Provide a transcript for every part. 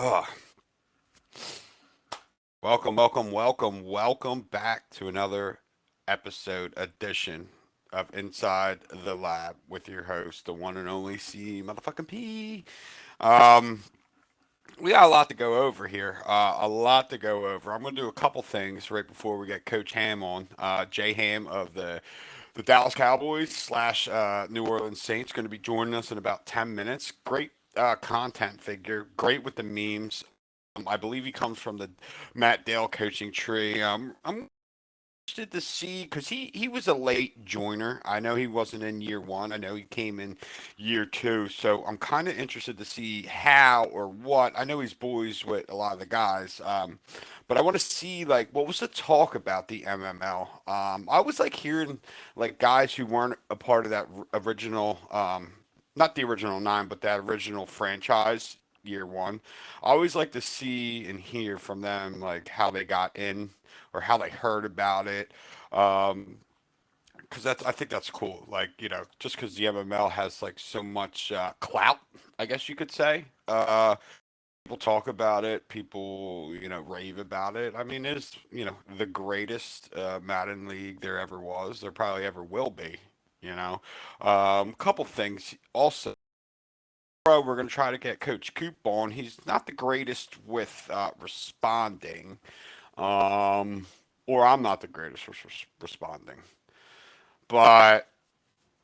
Oh, welcome back to another edition of Inside the Lab with your host, the one and only C motherfucking P. Um, we got a lot to go over here. A lot to go over. I'm going to do a couple things right before we get Coach Ham on. Jay Ham of the Dallas Cowboys slash New Orleans Saints going to be joining us in about 10 minutes. Great content figure. Great with the memes. I believe he comes from the Matt Dale coaching tree. I'm interested to see because he was a late joiner. I know he wasn't in year one. I know he came in year two. So I'm kind of interested to see how or what. I know he's boys with a lot of the guys. But I want to see like what was the talk about the MML. I was like hearing like guys who weren't a part of that original. Not the original nine, but that original franchise year one. I always like to see and hear from them like how they got in or how they heard about it. Um, because I think that's cool. Like just because the MML has like so much clout, I guess you could say. People talk about it. People rave about it. I mean, it's the greatest Madden league there ever was. There probably ever will be. You know, couple things also. We're going to try to get Coach Coop on. He's not the greatest with responding, um, or I'm not the greatest with responding. But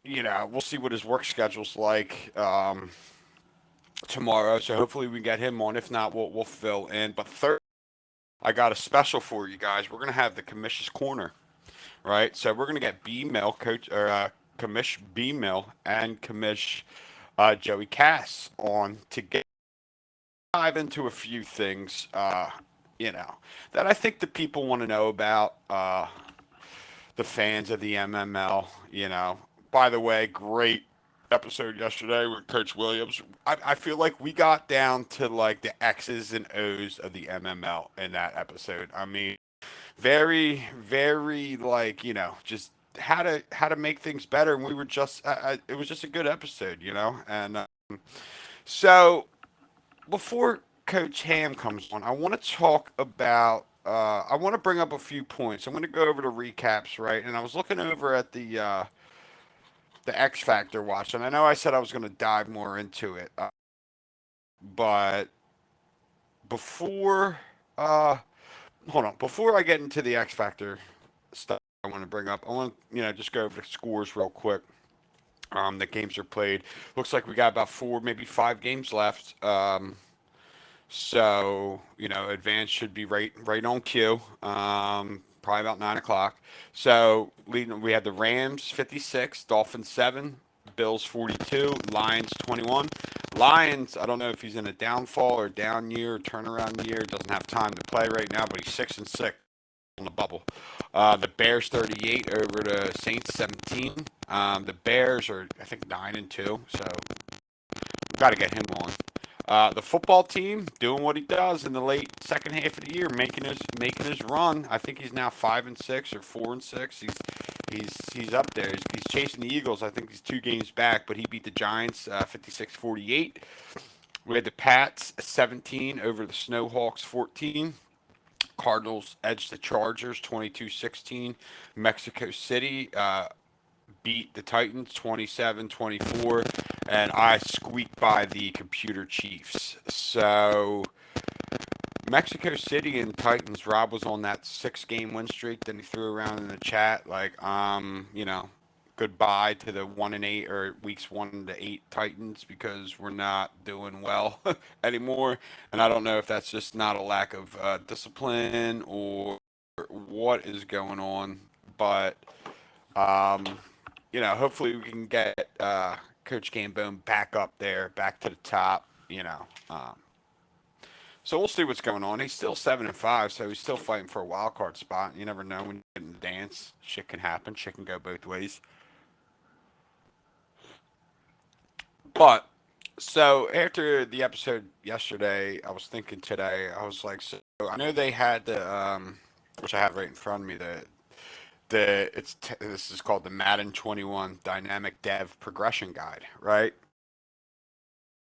we'll see what his work schedule's like tomorrow. So hopefully we get him on. If not, we'll fill in. But third, I got a special for you guys. We're gonna have the Commission's Corner, right? So we're gonna get B Mill coach or Commish B Mill and Commish Joey Cass on to get dive into a few things, you know, that I think the people want to know about. The fans of the MML, By the way, great episode yesterday with Coach Williams. I feel like we got down to like the X's and O's of the MML in that episode. I mean, very, very like just how to make things better. And we were just, it was just a good episode, And so before Coach Ham comes on, I want to talk about. I want to bring up a few points. I'm going to go over the recaps, right? And I was looking over at the X Factor watch, and I know I said I was going to dive more into it, but before, uh, hold on, before I get into the X Factor stuff, I want to bring up. I want to just go over the scores real quick. The games are played. Looks like we got about four, maybe five games left. So advance should be right on cue. Probably about 9 o'clock. So leading, we had the Rams 56, Dolphins 7, Bills 42, Lions 21. Lions, I don't know if he's in a downfall or down year or turnaround year. Doesn't have time to play right now, but he's 6-6 on the bubble. The Bears 38 over the Saints 17. The Bears are I think 9-2, so got to get him on. The football team doing what he does in the late second half of the year, making his run. I think he's now 5-6 or 4-6. He's up there. He's chasing the Eagles. I think he's 2 games back, but he beat the Giants 56-48. We had the Pats 17 over the Snowhawks 14. Cardinals edged the Chargers 22-16. Mexico City beat the Titans 27-24, and I squeaked by the computer Chiefs. So Mexico City and Titans. Rob was on that 6 game win streak. Then he threw around in the chat like, goodbye to the 1-8 or weeks 1-8 Titans because we're not doing well anymore. And I don't know if that's just not a lack of discipline or what is going on, but um, hopefully we can get Coach Gambone back up there, back to the top. So we'll see what's going on. He's still 7-5, so he's still fighting for a wild card spot. You never know when you get in the dance. Shit can happen. Shit can go both ways. But so after the episode yesterday, I was thinking today. I was like, so I know they had which I have right in front of me. This is called the Madden 21 Dynamic Dev Progression Guide, right?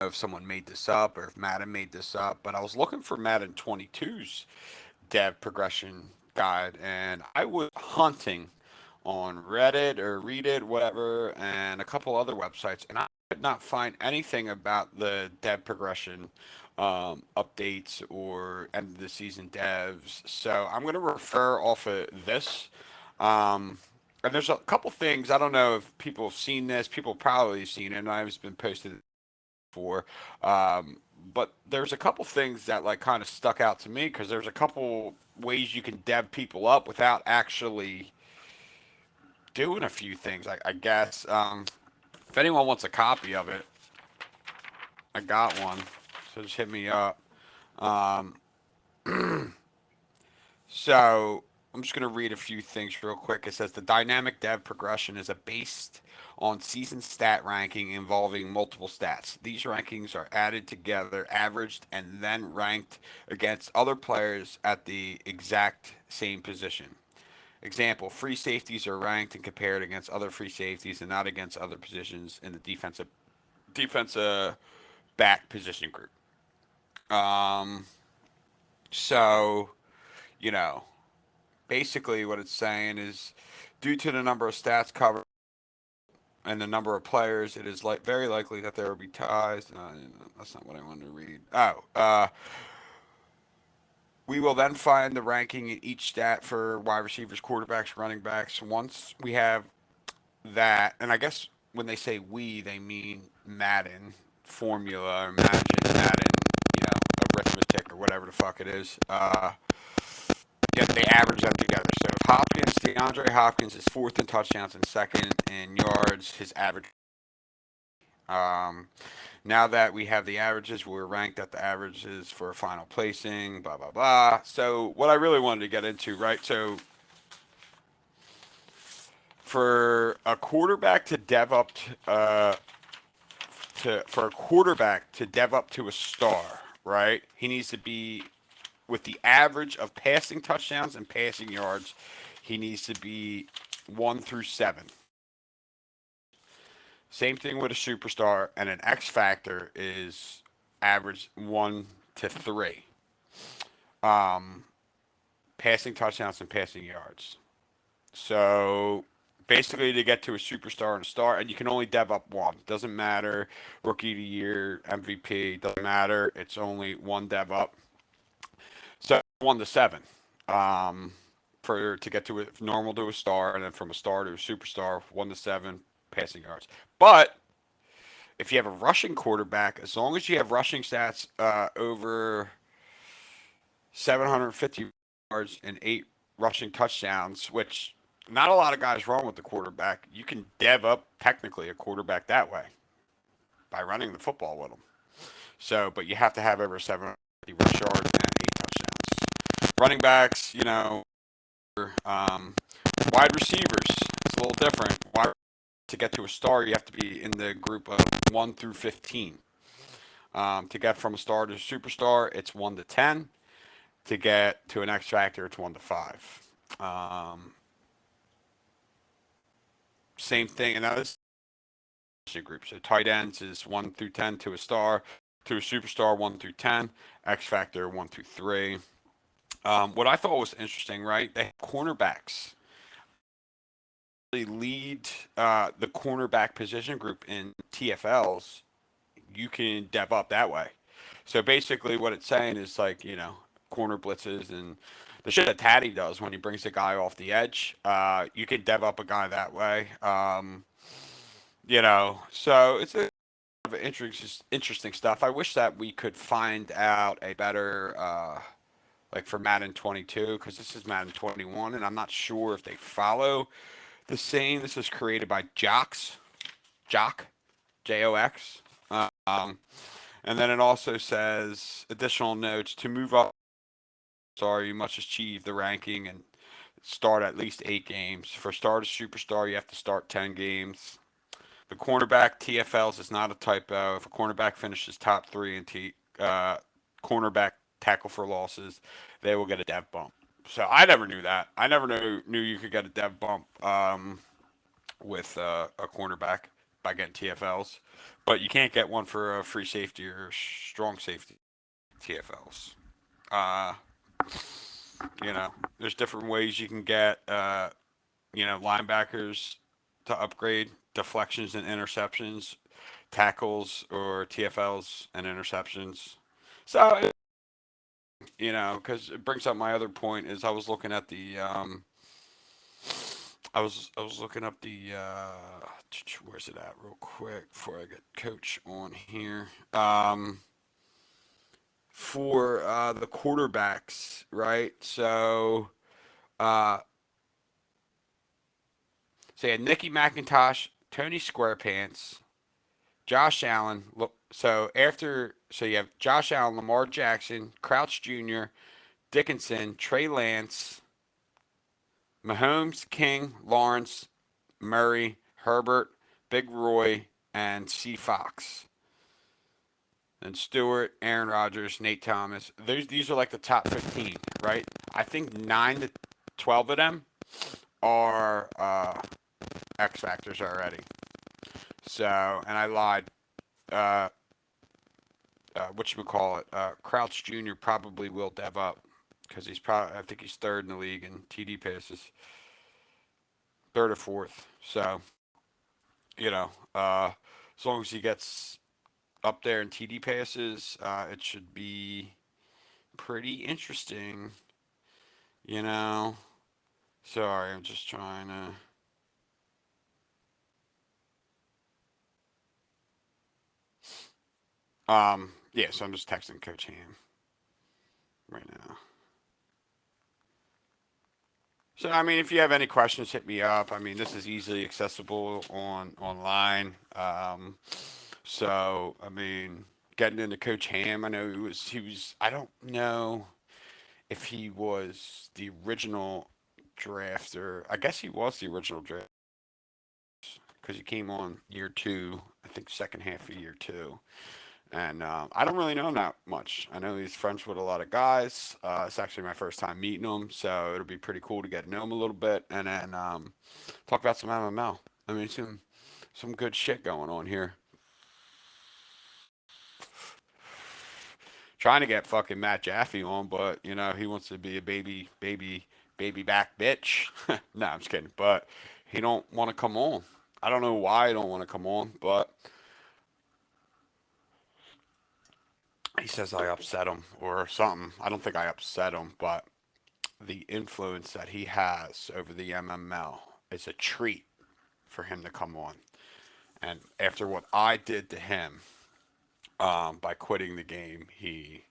know if someone made this up or if Madden made this up, but I was looking for Madden 22's dev progression guide, and I was hunting on Reddit or Read It, whatever, and a couple other websites, and I could not find anything about the dev progression updates or end of the season devs. So I'm going to refer off of this. Um, and there's a couple things. I don't know if people have seen this. People probably have seen it, and I've been posted for. Um, but there's a couple things that like kind of stuck out to me because there's a couple ways you can dev people up without actually doing a few things. I guess if anyone wants a copy of it, I got one. So just hit me up. Um, so I'm just going to read a few things real quick. It says the dynamic dev progression is a based on season stat ranking involving multiple stats. These rankings are added together, averaged, and then ranked against other players at the exact same position. Example, free safeties are ranked and compared against other free safeties and not against other positions in the defensive back position group. Um, so, you know, basically what it's saying is due to the number of stats covered and the number of players, it is like very likely that there will be ties. That's not what I wanted to read. We will then find the ranking in each stat for wide receivers, quarterbacks, running backs. Once we have that, and I guess when they say we, they mean Madden formula or Madden, arithmetic or whatever the fuck it is. Yeah, they average them together. So if DeAndre Hopkins is fourth in touchdowns and second in yards, his average. Um, Now that we have the averages, we're ranked at the averages for final placing, blah, blah, blah. So, what I really wanted to get into, right? So, for a quarterback to dev up for a quarterback to dev up to a star, right? He needs to be with the average of passing touchdowns and passing yards. He needs to be 1 through 7. Same thing with a superstar, and an X factor is average 1 to 3. Um, Passing touchdowns and passing yards. So basically, to get to a superstar and a star, and you can only dev up one. Doesn't matter rookie of the year, MVP. Doesn't matter. It's only one dev up. So 1 to 7. Um, for to get to a normal to a star, and then from a star to a superstar, 1 to 7 passing yards. But if you have a rushing quarterback, as long as you have rushing stats over 750 yards and 8 rushing touchdowns, which not a lot of guys run with the quarterback, you can dev up technically a quarterback that way by running the football with them. So, but you have to have over 750 rush yards and 8 touchdowns. Running backs, um, wide receivers, it's a little different. To get to a star, you have to be in the group of 1 through 15. To get from a star to a superstar, it's 1 to 10. To get to an X Factor, it's 1 to 5. Um, Same thing, and that is group. So tight ends is 1 through 10 to a star, to a superstar 1 through 10, X Factor 1 through 3. What I thought was interesting, right? They have cornerbacks. They lead the cornerback position group in TFLs. You can dev up that way. So basically, what it's saying is like corner blitzes and the shit that Taddy does when he brings a guy off the edge. You can dev up a guy that way. So it's a interesting stuff. I wish that we could find out a better like for Madden 22 because this is Madden 21, and I'm not sure if they follow the same. This was created by Jock, Jox. Um, and then it also says additional notes to move up. Sorry, you must achieve the ranking and start at least 8 games. For star to superstar, you have to start 10 games. The cornerback TFLs is not a typo. If a cornerback finishes top 3 in cornerback tackle for losses, they will get a dev bump. So I never knew that. I never knew you could get a dev bump with a cornerback. by getting TFLs, but you can't get one for a free safety or strong safety TFLs. Uh, there's different ways you can get linebackers to upgrade deflections and interceptions, tackles or TFLs and interceptions. So because it brings up my other point is I was looking at the I was looking up the where's it at real quick before I get coach on here. For the quarterbacks, right? Uh, so you had Nicky McIntosh, Tony Squarepants, Josh Allen. So you have Josh Allen, Lamar Jackson, Crouch Jr., Dickinson, Trey Lance, Mahomes, King, Lawrence, Murray, Herbert, Big Roy, and C. Fox. And Stewart, Aaron Rodgers, Nate Thomas. These are like the top 15, right? I think 9 to 12 of them are X Factors already. So, and I lied. Uh, whatchamacallit, Crouch Jr. probably will dev up because I think he's third in the league in TD passes, third or fourth. So, as long as he gets up there in TD passes, it should be pretty interesting, you know. Sorry, I'm just trying to. Yeah, so I'm just texting Coach Ham right now. So I mean, if you have any questions, hit me up. I mean, this is easily accessible online. So I mean, getting into Coach Ham, I know he was. I don't know if he was the original drafter. I guess he was the original draft because he came on year two. I think second half of year two. And I don't really know him that much. I know he's friends with a lot of guys. It's actually my first time meeting him, so it'll be pretty cool to get to know him a little bit and then talk about some MML. I mean, some good shit going on here. Trying to get fucking Matt Jaffe on, but he wants to be a baby back bitch. No, I'm just kidding. But he don't want to come on. I don't know why he don't want to come on, but he says I upset him or something. I don't think I upset him, but the influence that he has over the MML is a treat for him to come on. And after what I did to him by quitting the game, he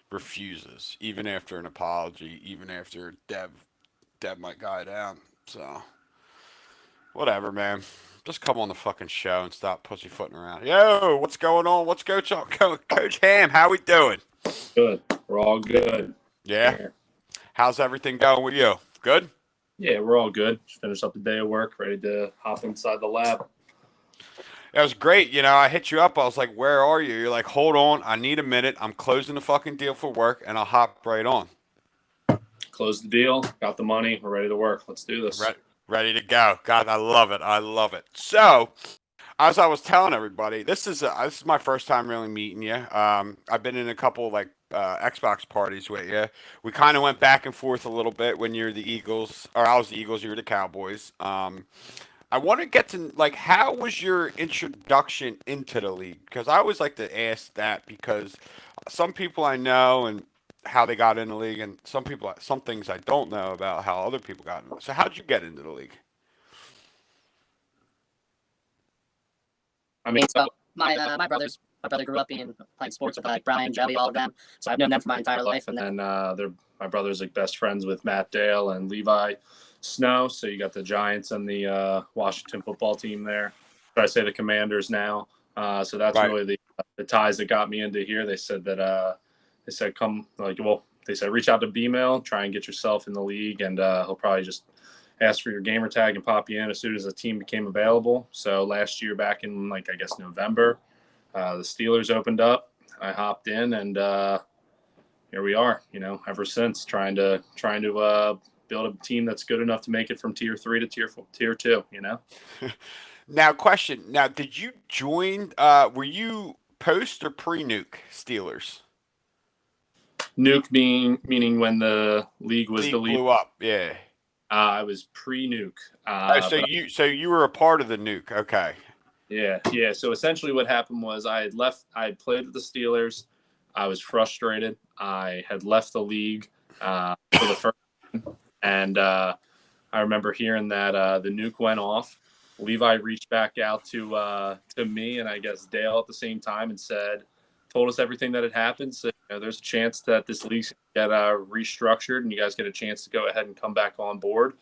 refuses, even after an apology, even after Deb my guy down. So whatever, man. Just come on the fucking show and stop pussyfooting around. Yo, what's going on? What's Coach Ham? How we doing? Good. We're all good Yeah. here. How's everything going with you? Good? Yeah, we're all good. Just finished up the day of work, ready to hop inside the lab. That was great. I hit you up. I was like, where are you? You're like, hold on. I need a minute. I'm closing the fucking deal for work and I'll hop right on. Closed the deal, got the money, we're ready to work. Let's do this. Ready to go. God, I love it. I love it. So, as I was telling everybody, this is my first time really meeting you. I've been in a couple like Xbox parties with you. We kind of went back and forth a little bit when you're the Eagles, or I was the Eagles, you were the Cowboys. I want to get to like how was your introduction into the league? Because I always like to ask that because some people I know and how they got in the league, and some things I don't know about how other people got in. So how'd you get into the league? I mean, so my brother grew up playing sports with like Brian, Joey, all of them. So I've known them for my entire life. And then my brother's like best friends with Matt Dale and Levi Snow. So you got the Giants and the Washington football team there. Or I say the Commanders now. So that's Right. really the ties that got me into here. They said that they said reach out to B-Mail, try and get yourself in the league, and he'll probably just ask for your gamer tag and pop you in as soon as the team became available. So last year, back in I guess November, the Steelers opened up. I hopped in, and here we are. Ever since trying to build a team that's good enough to make it from tier 3 to tier 2. Now, question. Now, did you join? Were you post or pre-nuke Steelers? Nuke being meaning when the league was League deleted. blew up. Yeah. I was pre-nuke, Oh, so but you were a part of the nuke. Okay. yeah. So essentially, what happened was I had left. I had played with the Steelers. I was frustrated. I had left the league for the first, and I remember hearing that the nuke went off. Levi reached back out to me and I guess Dale at the same time and told us everything that had happened. So there's a chance that this league get restructured and you guys get a chance to go ahead and come back on board.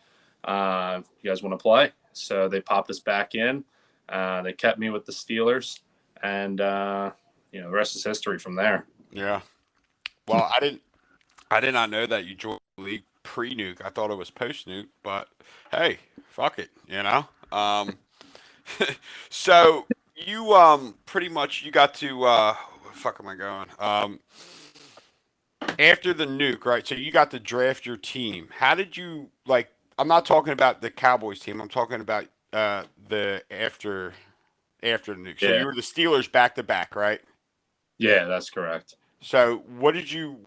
If you guys want to play, so they popped us back in. They kept me with the Steelers, and the rest is history from there. Yeah. Well, I did not know that you joined the league pre-nuke. I thought it was post-nuke, but hey, fuck it, you know. So you pretty much you got to where the fuck am I going? After the nuke, right? So you got to draft your team. How did you like? I'm not talking about the Cowboys team. I'm talking about the after the nuke. So Yeah, you were the Steelers back to back, right? yeah, that's correct. So what did you?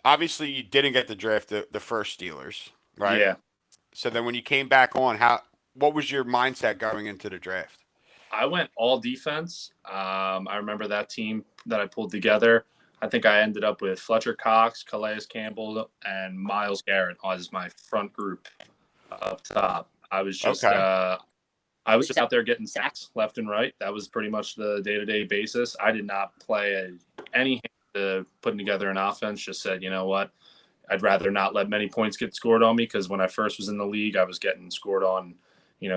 Obviously, you didn't get to draft the first Steelers, right? Yeah, So then when you came back on, how what was your mindset going into the draft? I went all defense. I remember that team that I pulled together. I think I ended up with Fletcher Cox, Calais Campbell, and Miles Garrett as my front group up top. Okay. I was just out there getting sacks left and right. That was pretty much the day to day basis. I did not play any hand to putting together an offense. Just said, you know what, I'd rather not let many points get scored on me because when I first was in the league, I was getting scored on,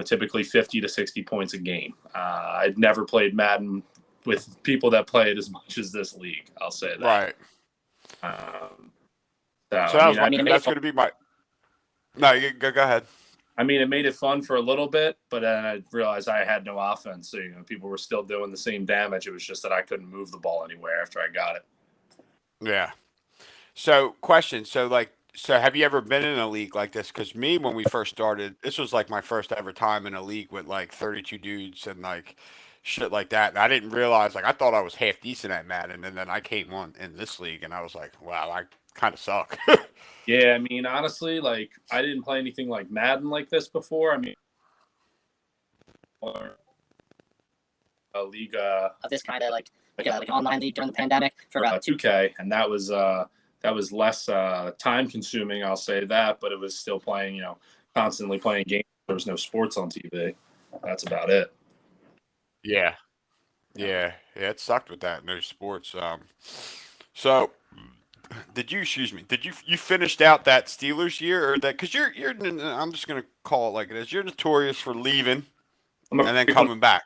typically 50 to 60 points a game. I'd never played Madden with people that play it as much as this league. I'll say that. Right. Um, so So that was I mean, that's going to be my. No, you go ahead. it made it fun for a little bit, but then I realized I had no offense. So people were still doing the same damage. It was just that I couldn't move the ball anywhere after I got it. Yeah. So question. So like, so have you ever been in a league like this? Because me, when we first started, this was like my first ever time in a league with like 32 dudes and like shit like that. And I didn't realize like I thought I was half decent at Madden, and then I came on in this league, and I was like, wow, I kind of suck. Yeah, honestly, like I didn't play anything like Madden like this before. A league of this kind of like an online league during the pandemic for 2K, and that was less time consuming. I'll say that, but it was still playing. Constantly playing games. There was no sports on TV. That's about it. Yeah. Yeah, it sucked with that. No sports. So did you? Excuse me. Did you finished out that Steelers year or that? Because you're. I'm just gonna call it like it is. You're notorious for leaving I'm a and then frequent, coming back.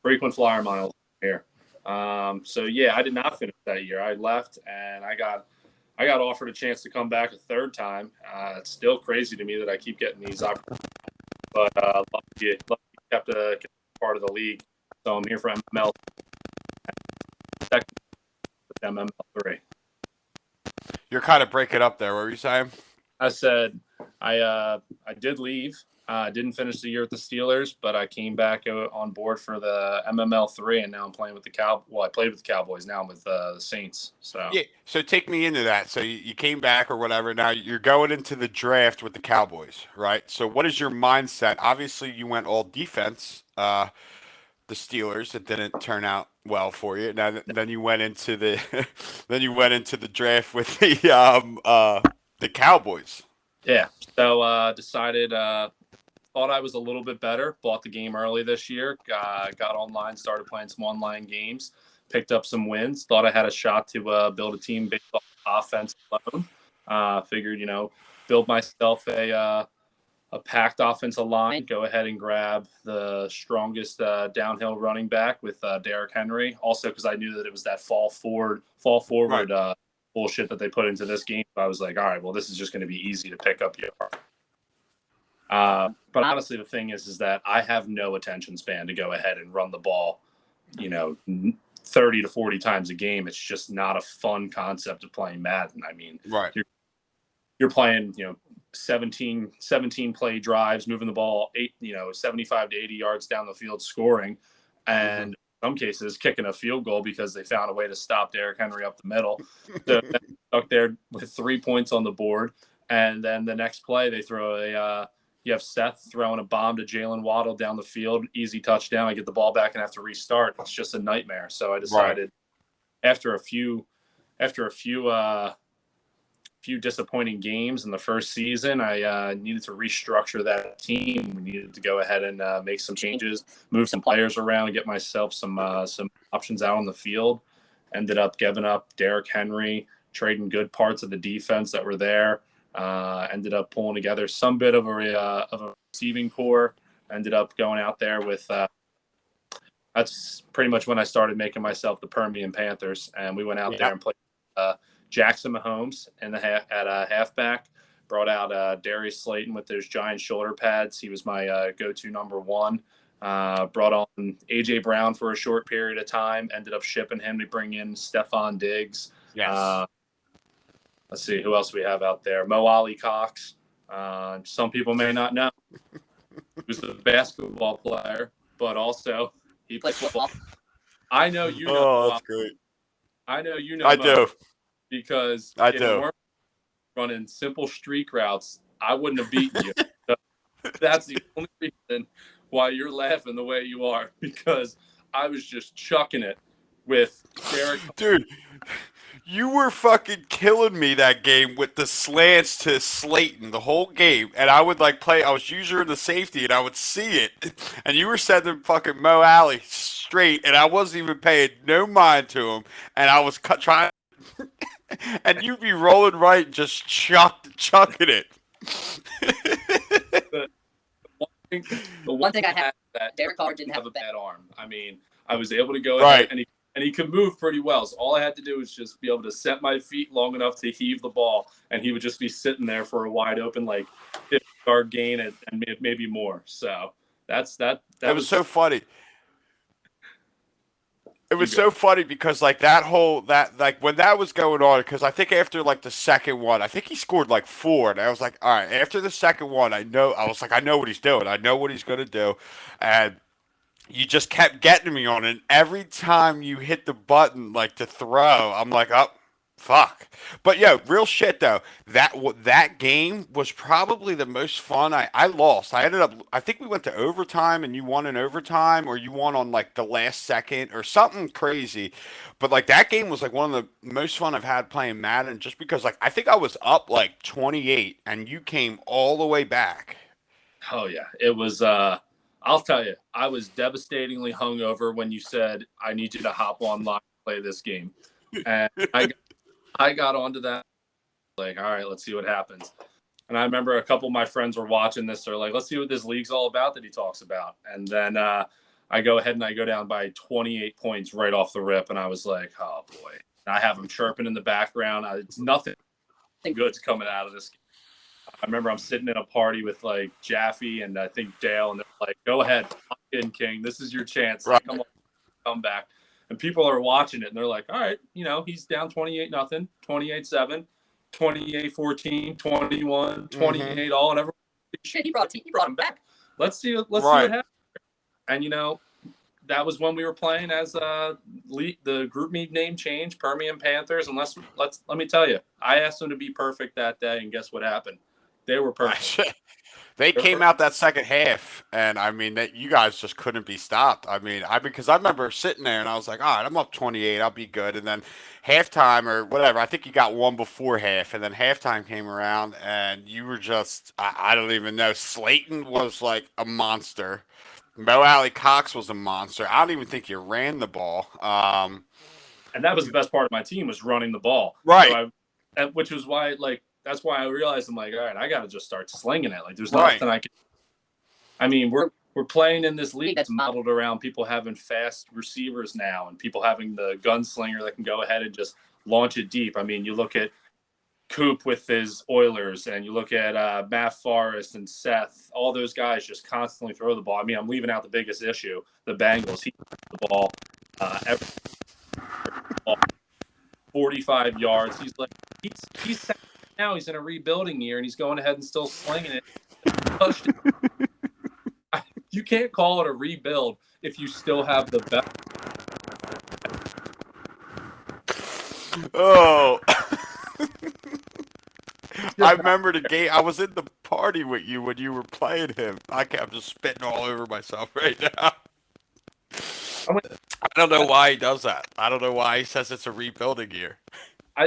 frequent flyer miles here. So yeah, I did not finish that year. I left, and I got offered a chance to come back a third time. It's still crazy to me that I keep getting these opportunities, but lucky kept a part of the league. So I'm here for MML, MML3. You're kind of breaking up there. What were you saying? I said I did leave. I didn't finish the year with the Steelers, but I came back on board for the MML3, and now I'm playing with the Well, I played with the Cowboys. Now I'm with the Saints. So Yeah. So take me into that. So you came back or whatever. Now you're going into the draft with the Cowboys, right? So what is your mindset? Obviously, you went all defense. The Steelers. It didn't turn out well for you. Now then you went into the then you went into the draft with the Cowboys. yeah, so decided thought I was a little bit better. Bought the game early this year. Got online, started playing some online games, picked up some wins. Thought I had a shot to build a team based off offense alone. Figured build myself a packed offensive line, go ahead and grab the strongest downhill running back with Derrick Henry. Also, because I knew that it was that fall forward Right. bullshit that they put into this game. I was like, all right, well, this is just going to be easy to pick up. But honestly, the thing is that I have no attention span to go ahead and run the ball, 30 to 40 times a game. It's just not a fun concept of playing Madden. Right. you're playing, 17 play drives, moving the ball 75 to 80 yards down the field, scoring, and in some cases kicking a field goal because they found a way to stop Derrick Henry up the middle. So stuck there with 3 points on the board, and then the next play they throw you have Seth throwing a bomb to Jalen Waddle down the field, easy touchdown. I get the ball back and have to restart. It's just a nightmare. So I decided after a few disappointing games in the first season, I needed to restructure that team. We needed to go ahead and make some changes, move some players around, get myself some options out on the field. Ended up giving up Derrick Henry, trading good parts of the defense that were there. Ended up pulling together some bit of a receiving core. Ended up going out there with that's pretty much when I started making myself the Permian Panthers, and we went out there and played Jackson Mahomes at halfback. Brought out Darius Slayton with those giant shoulder pads. He was my go-to number one. Brought on A.J. Brown for a short period of time. Ended up shipping him to bring in Stephon Diggs. Yes. Let's see who else we have out there. Mo Ali Cox. Some people may not know. He was a basketball player, but also he Played football. I know you know. Oh, that's great. I know you know. I Mo, do. because I if do. it weren't running simple streak routes, I wouldn't have beaten you. So that's the only reason why you're laughing the way you are, because I was just chucking it with Derek. Dude, you were fucking killing me that game with the slants to Slayton the whole game. And I would play, I was usually in the safety and I would see it. And you were sending fucking Mo Alley straight and I wasn't even paying no mind to him. And I was trying, and you'd be rolling right and just chucking it. The one thing I had that Derek Carr didn't have have a bad arm. I mean, I was able to go Right. ahead and he could move pretty well. So all I had to do was just be able to set my feet long enough to heave the ball, and he would just be sitting there for a wide open 50-yard gain and maybe more. So that was so funny. It was so funny because when that was going on, because I think after the second one, I think he scored 4, and I was like, all right, after the second one, I know what he's doing. I know what he's going to do. And you just kept getting me on it. And every time you hit the button to throw, I'm like, oh, fuck. But real shit though, that game was probably the most fun. I lost. I think we went to overtime and you won in overtime, or you won on the last second or something crazy. But that game was one of the most fun I've had playing Madden, just because I think I was up 28 and you came all the way back. Oh yeah, it was. I'll tell you, I was devastatingly hungover when you said I need you to hop online and play this game, and I got onto that. All right, let's see what happens. And I remember a couple of my friends were watching this. They're like, let's see what this league's all about that he talks about. And then I go ahead and I go down by 28 points right off the rip. And I was like, oh, boy. And I have him chirping in the background. It's nothing good's coming out of this game. I remember I'm sitting in a party with Jaffe and I think Dale, and they're like, go ahead, in King. This is your chance. Right. Come on, come back. And people are watching it and they're like, all right, he's down 28-0, 28-7. 28-14, 21, 28 all, and everyone. Shit, he brought him back. Let's see what happens. And that was when we were playing as the group me name change, Permian Panthers. And let me tell you, I asked them to be perfect that day, and guess what happened? They were perfect. They came out that second half, and I mean that you guys just couldn't be stopped. Because I remember sitting there and I was like, all right, I'm up 28, I'll be good. And then halftime or whatever, I think you got one before half, and then halftime came around, and you were just, I don't even know. Slayton was like a monster. Mo Alley Cox was a monster. I don't even think you ran the ball. And that was the best part of my team, was running the ball. Right. So which was why, that's why I realized, I'm like, all right, I got to just start slinging it. There's nothing I can. I mean, we're playing in this league that's modeled around people having fast receivers now, and people having the gunslinger that can go ahead and just launch it deep. I mean, you look at Coop with his Oilers, and you look at Matt Forrest and Seth. All those guys just constantly throw the ball. I mean, I'm leaving out the biggest issue, the Bengals. He throws the ball every 45 yards. He's now he's in a rebuilding year and he's going ahead and still slinging it. Touchdown. You can't call it a rebuild if you still have the best. Oh. I remember the game. I was in the party with you when you were playing him. I'm just spitting all over myself right now. I don't know why he does that. I don't know why he says it's a rebuilding year.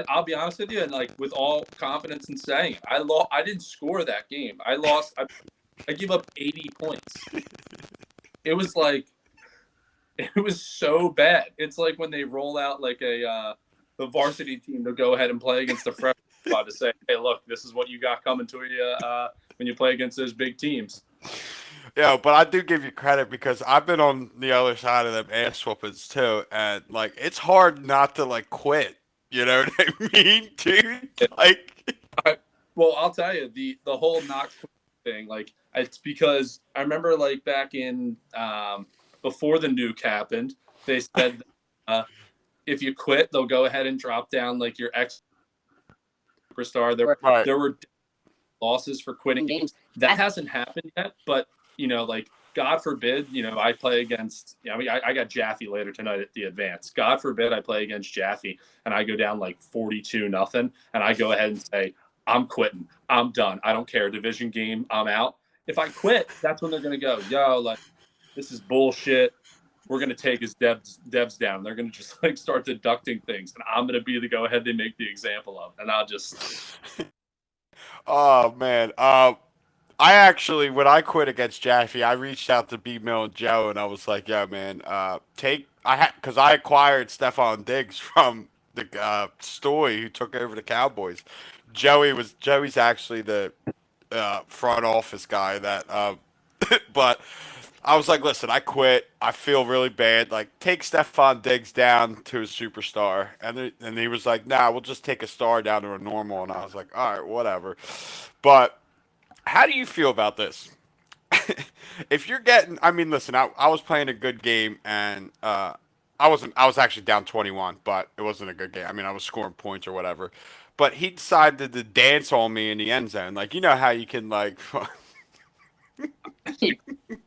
I'll be honest with you, and like with all confidence in saying it, I didn't score that game. I lost. I gave up 80 points. It was so bad. It's like when they roll out like the varsity team to go ahead and play against the freshman squad to say, hey, look, this is what you got coming to you when you play against those big teams. Yeah, but I do give you credit because I've been on the other side of them ass whoopings too, and like it's hard not to like quit. You know what I mean, dude? Like, well, I'll tell you the whole not thing. Like, it's because I remember like back in before the nuke happened, they said if you quit, they'll go ahead and drop down like your ex superstar. There were losses for quitting games. That hasn't happened yet, but you know, like God forbid, you know, I play against. I mean, I got Jaffe later tonight at the Advance. God forbid I play against Jaffe and I go down like 42-0, and I go ahead and say, I'm quitting. I'm done. I don't care. Division game. I'm out. If I quit, that's when they're gonna go, yo, like this is bullshit. We're gonna take his devs down. They're gonna just like start deducting things, and I'm gonna be the go ahead they make the example of, and I'll just. Oh man. I actually, when I quit against Jaffe, I reached out to B Mill and Joe, and I was like, "Yeah, man, because I acquired Stephon Diggs from the Stoy who took over the Cowboys. Joey's actually the front office guy that, but I was like, listen, I quit. I feel really bad. Like, take Stephon Diggs down to a superstar, and he was like, nah, we'll just take a star down to a normal, and I was like, all right, whatever, but. How do you feel about this? If you're getting, I mean, listen, I was playing a good game and I was actually down 21, but it wasn't a good game. I mean, I was scoring points or whatever. But he decided to dance on me in the end zone. Like, you know how you can like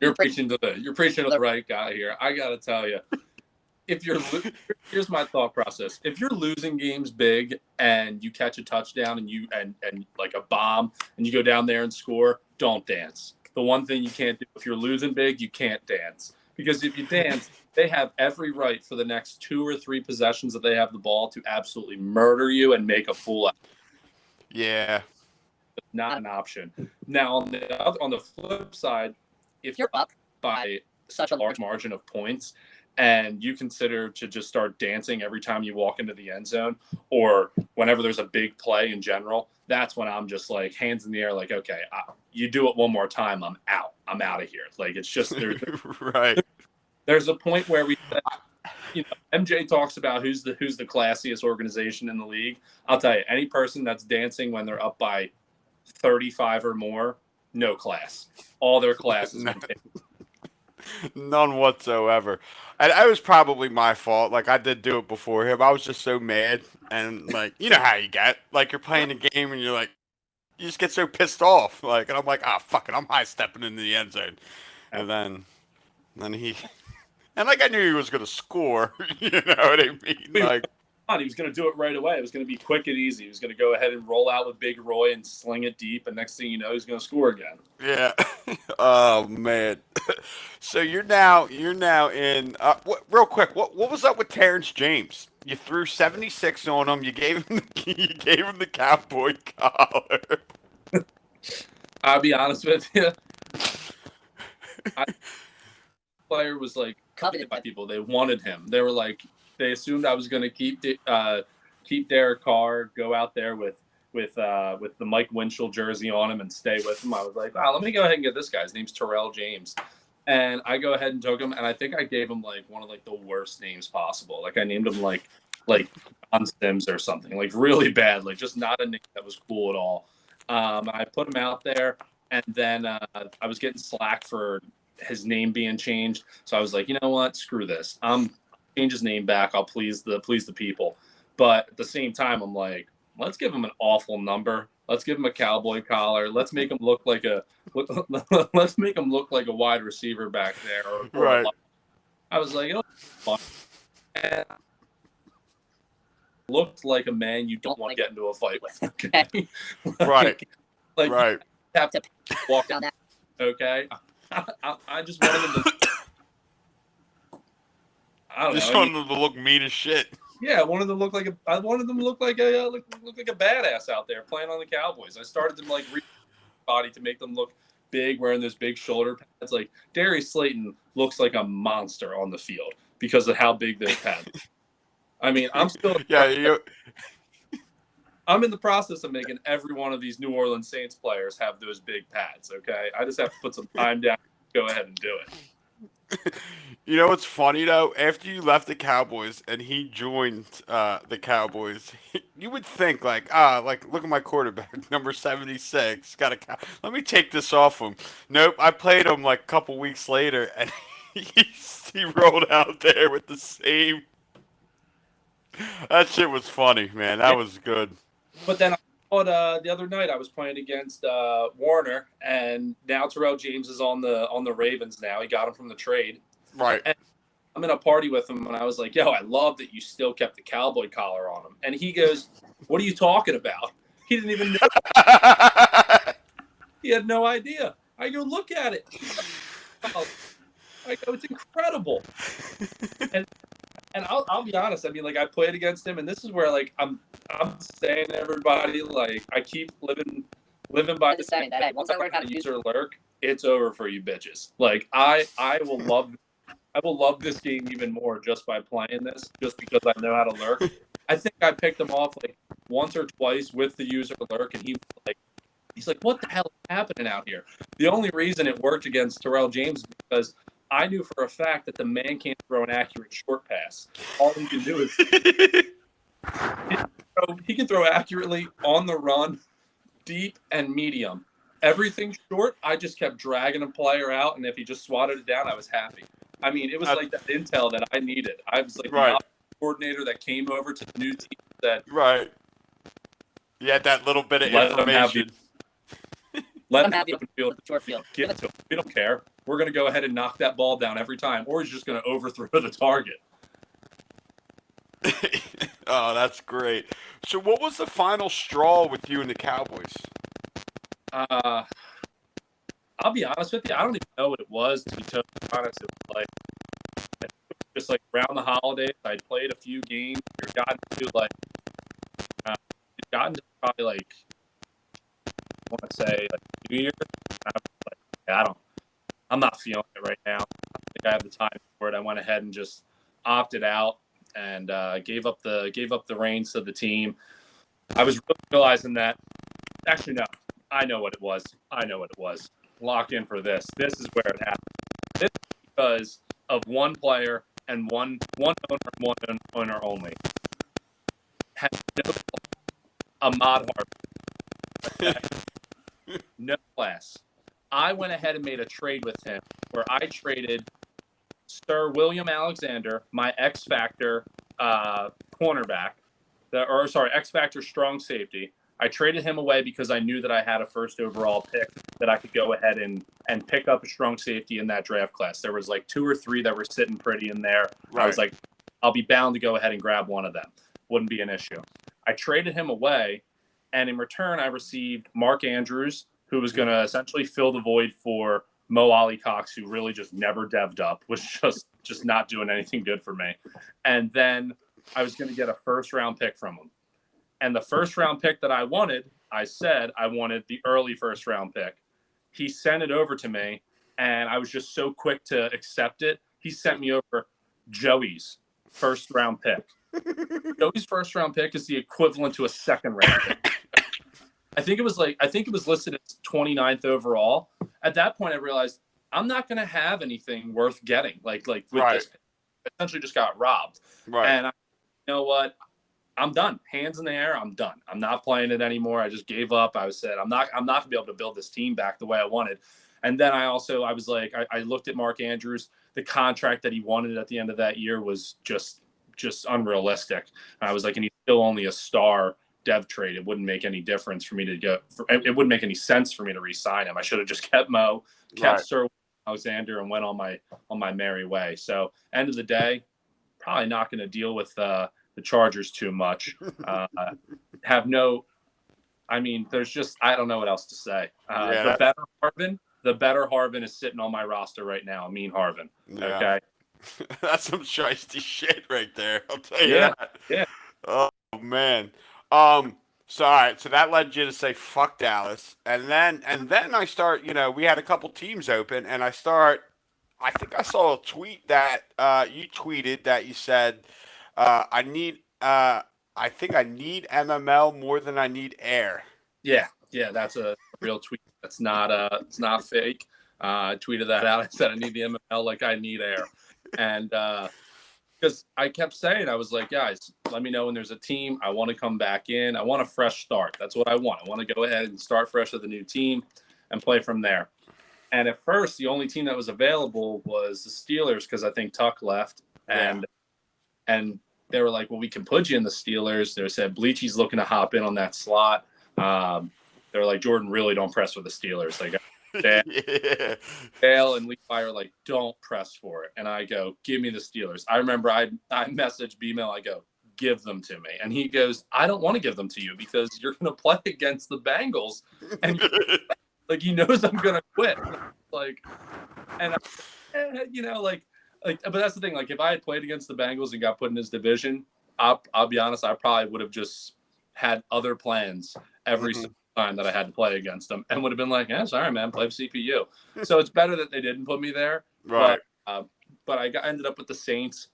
You're preaching to the right guy here. I got to tell you. Here's my thought process. If you're losing games big and you catch a touchdown and like a bomb and you go down there and score, don't dance. The one thing you can't do if you're losing big, you can't dance. Because if you dance, they have every right for the next 2 or 3 possessions that they have the ball to absolutely murder you and make a fool out of you. Yeah. Not an option. Now on the flip side, if you're up by such a large margin of points, and you consider to just start dancing every time you walk into the end zone or whenever there's a big play in general, that's when I'm just like hands in the air, like, okay, you do it one more time, I'm out of here. Like, it's just right. There's a point where MJ talks about who's the classiest organization in the league. I'll tell you, any person that's dancing when they're up by 35 or more, no class. All their classes. None whatsoever. And it was probably my fault. Like, I did do it before him. I was just so mad. And, like, you know how you get. Like, you're playing a game and you're like, you just get so pissed off. Like, and I'm like, fuck it. I'm high stepping into the end zone. And then and like, I knew he was going to score. You know what I mean? Like, he was going to do it right away. It was going to be quick and easy. He was going to go ahead and roll out with Big Roy and sling it deep. And next thing you know, he's going to score again. Yeah. Oh man. So you're now in. Real quick, what was up with Terrence James? You threw 76 on him. You gave him the cowboy collar. I'll be honest with you. Player was like coveted by people. They wanted him. They were like, they assumed I was going to keep Derek Carr, go out there with the Mike Winchell jersey on him and stay with him. I was like, wow, let me go ahead and get this guy. His name's Terrell James. And I go ahead and took him, and I think I gave him like one of like the worst names possible. Like I named him like John Sims or something, like really bad, like just not a name that was cool at all. I put him out there, and then I was getting slack for his name being changed. So I was like, you know what, screw this. Change his name back. I'll please the people. But at the same time, I'm like, let's give him an awful number Let's give him a cowboy collar. Let's make him look like a let's make him look like a wide receiver back there. Right. I was like, oh, fun. And looked like a man you don't want to get into a fight with. Okay? Right. Like Right. you have to walk Down that. okay. I just wanted him to. I don't Just know. I wanted mean, them to look mean as shit. yeah, I wanted them to look like a badass out there playing on the Cowboys. I started to like body to make them look big, wearing those big shoulder pads. Like Darius Slayton looks like a monster on the field because of how big those pads. I mean, I'm still Yeah, I'm in the process of making every one of these New Orleans Saints players have those big pads. Okay, I just have to put some time down. Go ahead and do it. you know what's funny though? After you left the Cowboys and he joined the Cowboys, you would think like look at my quarterback, number 76, got a let me take this off him. Nope, I played him like a couple weeks later, and he rolled out there with the same. That shit was funny, man. That was good. But then I thought the other night I was playing against Warner, and now Terrell James is on the Ravens. Now he got him from the trade. Right. And I'm in a party with him, and I was like, "Yo, I love that you still kept the cowboy collar on him." And he goes, "What are you talking about?" He didn't even know. He had no idea. I go, "Look at it." I go, "It's incredible." And I'll be honest. I mean, like I played against him, and this is where like I'm saying to everybody, like I keep living by the saying that hey, once I learn how to use user lurk, it's over for you bitches. Like I will love this game even more just by playing this, just because I know how to lurk. I think I picked him off like once or twice with the user lurk, and he's like, what the hell is happening out here? The only reason it worked against Terrell James is because I knew for a fact that the man can't throw an accurate short pass. All he can do is he can throw accurately on the run, deep and medium. Everything short, I just kept dragging a player out, and if he just swatted it down, I was happy. I mean, it was like that intel that I needed. I was like the coordinator that came over to the new team that You had that little bit of let information. Let him have the open field. short field. Get it to him. We don't care. We're going to go ahead and knock that ball down every time, or he's just going to overthrow the target. Oh, that's great. So what was the final straw with you and the Cowboys? I'll be honest with you. I don't even know what it was, to be totally honest. It was like just like around the holidays, I played a few games. You've gotten to probably like I want to say like New Year's. I was like, I'm not feeling it right now. I don't think I have the time for it. I went ahead and just opted out and gave up the reins to the team. I was really realizing that actually no, I know what it was. Lock in for this. This is where it happened. This is because of one player and one owner only. Had no Ahmad Harvey. No class. I went ahead and made a trade with him where I traded Sir William Alexander, my X Factor cornerback, X Factor strong safety. I traded him away because I knew that I had a first overall pick that I could go ahead and pick up a strong safety in that draft class. There was like 2 or 3 that were sitting pretty in there. Right. I was like, I'll be bound to go ahead and grab one of them. Wouldn't be an issue. I traded him away, and in return, I received Mark Andrews, who was going to essentially fill the void for Mo Ali Cox, who really just never devved up, was just not doing anything good for me. And then I was going to get a first-round pick from him. And the first-round pick that I wanted, I said I wanted the early first-round pick. He sent it over to me, and I was just so quick to accept it. He sent me over Joey's first-round pick. Joey's first-round pick is the equivalent to a second-round pick. I think it was listed as 29th overall. At that point, I realized I'm not going to have anything worth getting. Like with this, I essentially just got robbed. Right. And you know what? I'm done. Hands in the air. I'm done. I'm not playing it anymore. I just gave up. I said, I'm not going to be able to build this team back the way I wanted. And then I was like, I looked at Mark Andrews. The contract that he wanted at the end of that year was just unrealistic. And I was like, and he's still only a star dev trade. It wouldn't make any difference for me to go. It wouldn't make any sense for me to re-sign him. I should have just kept Mo, kept Right. Sir Alexander, and went on my merry way. So end of the day, probably not going to deal with the Chargers too much. There's just, I don't know what else to say. Yeah, The better Harvin is sitting on my roster right now. Mean Harvin. Yeah. Okay. That's some shiesty shit right there. I'll tell you Yeah. that. Yeah. Oh man. So all right, so that led you to say fuck Dallas, and then I start. We had a couple teams open, and I think I saw a tweet that you tweeted that you said I need. I think I need MML more than I need air. Yeah. That's a real tweet. It's not fake. I tweeted that out. I said I need the MML like I need air, and because I kept saying, I was like, guys, let me know when there's a team. I want to come back in. I want a fresh start. That's what I want. I want to go ahead and start fresh with a new team and play from there. And at first, the only team that was available was the Steelers because I think Tuck left, and they were like, well, we can put you in the Steelers. They said Bleachy's looking to hop in on that slot. They were like, Jordan, really don't press for the Steelers. Like, Dale and Levi are like, don't press for it. And I go, give me the Steelers. I remember I messaged B-Mail. I go, give them to me. And he goes, I don't want to give them to you because you're going to play against the Bengals. And like, he knows I'm going to quit. Like, and but that's the thing. Like, if I had played against the Bengals and got put in his division, I'll be honest, I probably would have just had other plans every single time that I had to play against them, and would have been like, yeah, sorry, man, play CPU. So it's better that they didn't put me there. Right. But I ended up with the Saints,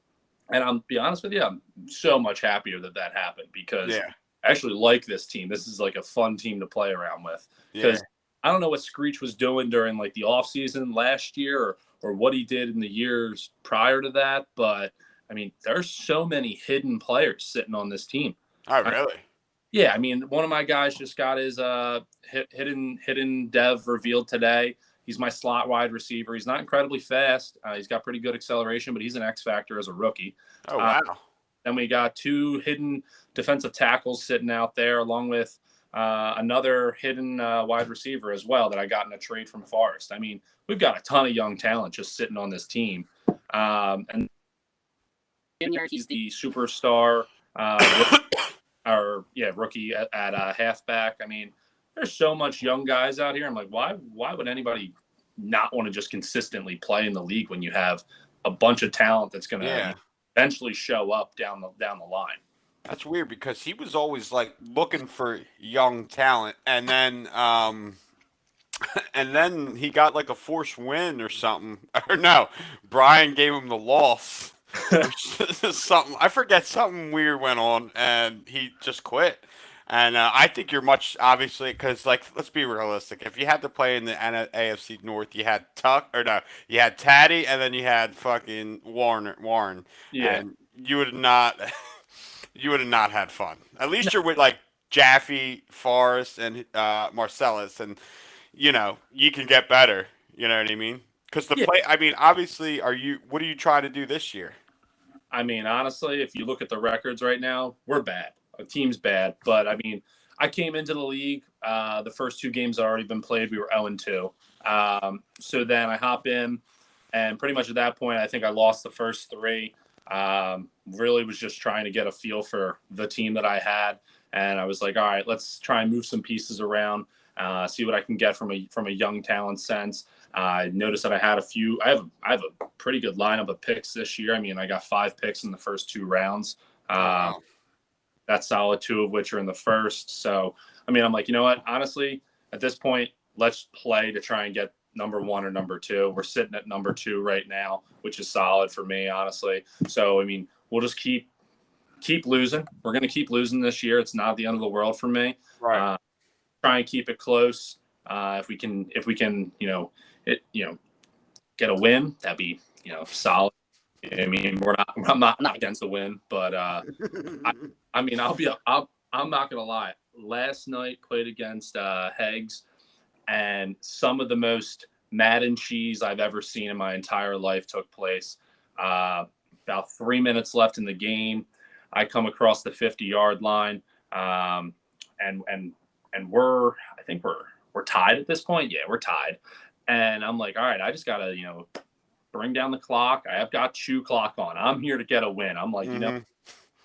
and I'll be honest with you, I'm so much happier that happened because I actually like this team. This is like a fun team to play around with because I don't know what Screech was doing during like the off season last year or what he did in the years prior to that. But I mean, there's so many hidden players sitting on this team. Oh, really? Yeah, I mean, one of my guys just got his hidden dev revealed today. He's my slot wide receiver. He's not incredibly fast. He's got pretty good acceleration, but he's an X factor as a rookie. Oh, wow. Then we got 2 hidden defensive tackles sitting out there, along with another hidden wide receiver as well that I got in a trade from Forest. I mean, we've got a ton of young talent just sitting on this team. And he's the superstar rookie at halfback. I mean, there's so much young guys out here. I'm like, why would anybody not want to just consistently play in the league when you have a bunch of talent that's going to eventually show up down the line? That's weird because he was always like looking for young talent, and then he got like a forced win or something. Or no, Brian gave him the loss. Something I forget. Something weird went on, and he just quit. And I think you're much obviously because like let's be realistic. If you had to play in the AFC North, you had you had Taddy, and then you had fucking Warren. Yeah, and you would not. You would have not had fun. At least you're with like Jaffe, Forrest, and Marcellus, and you can get better. You know what I mean? Because play. I mean, obviously, what are you trying to do this year? I mean, honestly, if you look at the records right now, we're bad. Our team's bad, but I mean, I came into the league. The first 2 games had already been played. We were 0-2. So then I hop in, and pretty much at that point, I think I lost the first 3. Really was just trying to get a feel for the team that I had, and I was like, all right, let's try and move some pieces around, see what I can get from a young talent sense. I noticed that I have a pretty good lineup of picks this year. I mean, I got 5 picks in the first 2 rounds. That's solid, 2 of which are in the first. So, I mean, I'm like, you know what? Honestly, at this point, let's play to try and get number 1 or number 2. We're sitting at number 2 right now, which is solid for me, honestly. So, I mean, we'll just keep losing. We're going to keep losing this year. It's not the end of the world for me. Right. Try and keep it close. If we can, get a win, that'd be, solid. I mean, I'm not against the win, but I mean, I'm not gonna lie. Last night played against Heggs, and some of the most Madden cheese I've ever seen in my entire life took place. About 3 minutes left in the game, I come across the 50-yard line. and I think we're tied at this point. Yeah, we're tied. And I'm like, all right, I just gotta, bring down the clock. I have got shoe clock on. I'm here to get a win. I'm like, Mhm.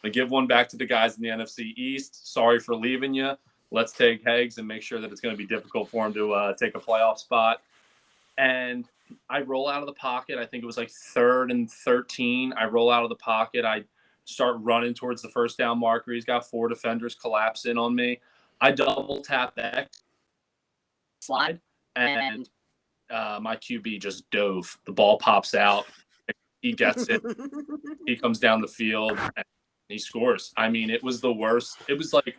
I give one back to the guys in the NFC East. Sorry for leaving you. Let's take Heggs and make sure that it's going to be difficult for him to take a playoff spot. And I roll out of the pocket. I think it was like 3rd and 13. I roll out of the pocket. I start running towards the first down marker. He's got 4 defenders collapse in on me. I double tap X slide, and my QB just dove. The ball pops out. He gets it. He comes down the field and he scores. I mean, it was the worst. It was like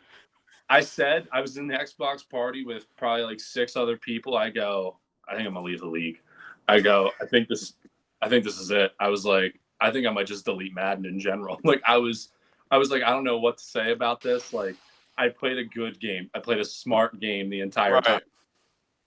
I said, I was in the Xbox party with probably like 6 other people. I go, I think I'm gonna leave the league. I go, I think this is it. I was like, I think I might just delete Madden in general. Like I was like, I don't know what to say about this. Like I played a good game. I played a smart game the entire time.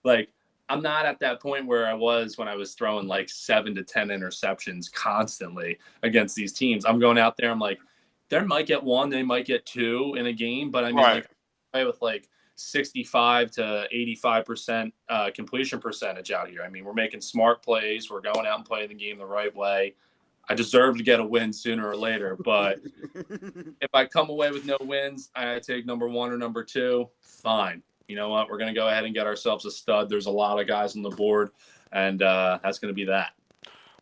Like I'm not at that point where I was when I was throwing like 7 to 10 interceptions constantly against these teams. I'm going out there. I'm like, they might get 1, they might get 2 in a game, but I mean, like, I play with like 65 to 85% completion percentage out here. I mean, we're making smart plays. We're going out and playing the game the right way. I deserve to get a win sooner or later, but if I come away with no wins, I take number 1 or number 2. Fine. You know what? We're going to go ahead and get ourselves a stud. There's a lot of guys on the board, and that's going to be that.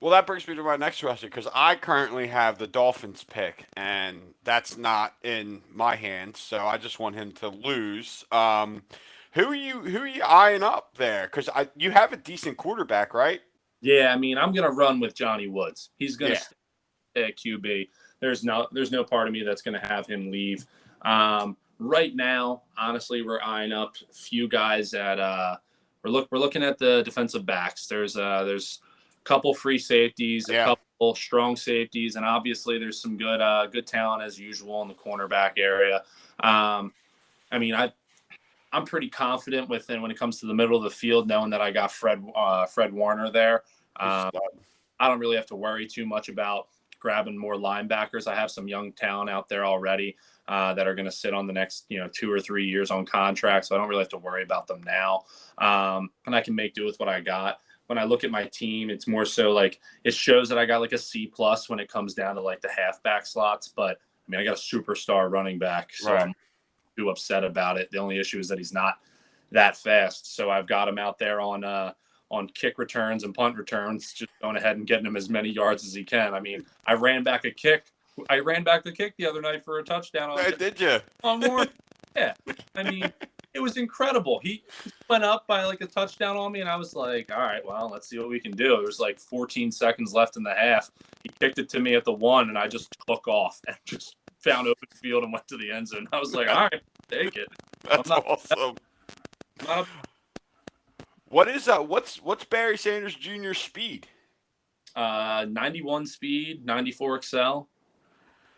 Well, that brings me to my next question because I currently have the Dolphins pick, and that's not in my hands. So I just want him to lose. Who are you eyeing up there? Because you have a decent quarterback, right? Yeah, I mean, I'm going to run with Johnny Woods. He's going to stay at QB. There's no part of me that's going to have him leave. Right now, honestly, we're eyeing up a few guys at we're looking at the defensive backs. There's a couple free safeties, a couple strong safeties, and obviously there's some good talent as usual in the cornerback area. I mean, I'm pretty confident when it comes to the middle of the field, knowing that I got Fred Warner there. I don't really have to worry too much about grabbing more linebackers. I have some young talent out there already that are going to sit on the next 2 or 3 years on contract, so I don't really have to worry about them now. And I can make do with what I got. When I look at my team, it's more so like it shows that I got like a C+ when it comes down to like the halfback slots. But I mean, I got a superstar running back, so I'm too upset about it. The only issue is that he's not that fast. So I've got him out there on kick returns and punt returns, just going ahead and getting him as many yards as he can. I mean, I ran back the kick the other night for a touchdown. Did you? On Warren. Yeah. I mean, it was incredible. He went up by like a touchdown on me, and I was like, all right, well, let's see what we can do. There was like 14 seconds left in the half. He kicked it to me at the 1, and I just took off and just found open field and went to the end zone. I was like, all right, take it. That's awesome. What's Barry Sanders Jr.'s speed? 91 speed, 94 excel.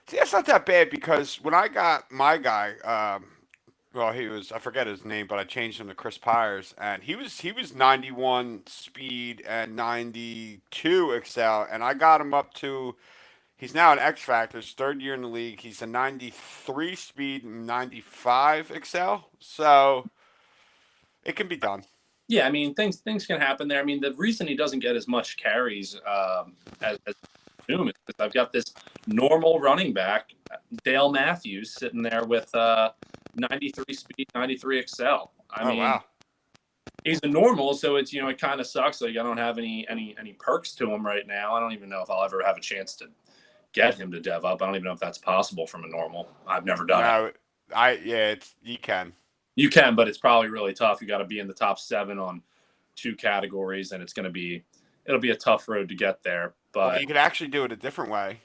See, that's not that bad because when I got my guy, I forget his name, but I changed him to Chris Pyers, and he was 91 speed and 92 excel, and I got him up to. He's now an X Factor, his 3rd year in the league. He's a 93 speed and 95 excel, so it can be done. Yeah, I mean things can happen there. I mean the reason he doesn't get as much carries as Zoom is because I've got this normal running back, Dale Matthews, sitting there with 93 speed, 93 excel. I mean, wow. He's a normal, so it's it kind of sucks. Like I don't have any perks to him right now. I don't even know if I'll ever have a chance to get him to dev up. I don't even know if that's possible from a normal. I've never done it. You can. You can, but it's probably really tough. You got to be in the top 7 on 2 categories, and it'll be a tough road to get there. But you could actually do it a different way.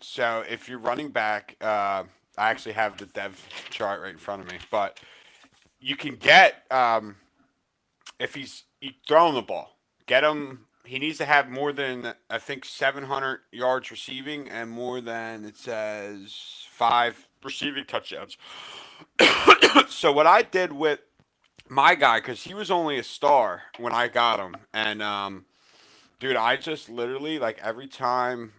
So if you're running back, I actually have the dev chart right in front of me, but you can get if he's throwing the ball, get him. He needs to have more than I think 700 yards receiving and more than it says 5 receiving touchdowns. So what I did with my guy, because he was only a star when I got him, and dude, I just literally like every time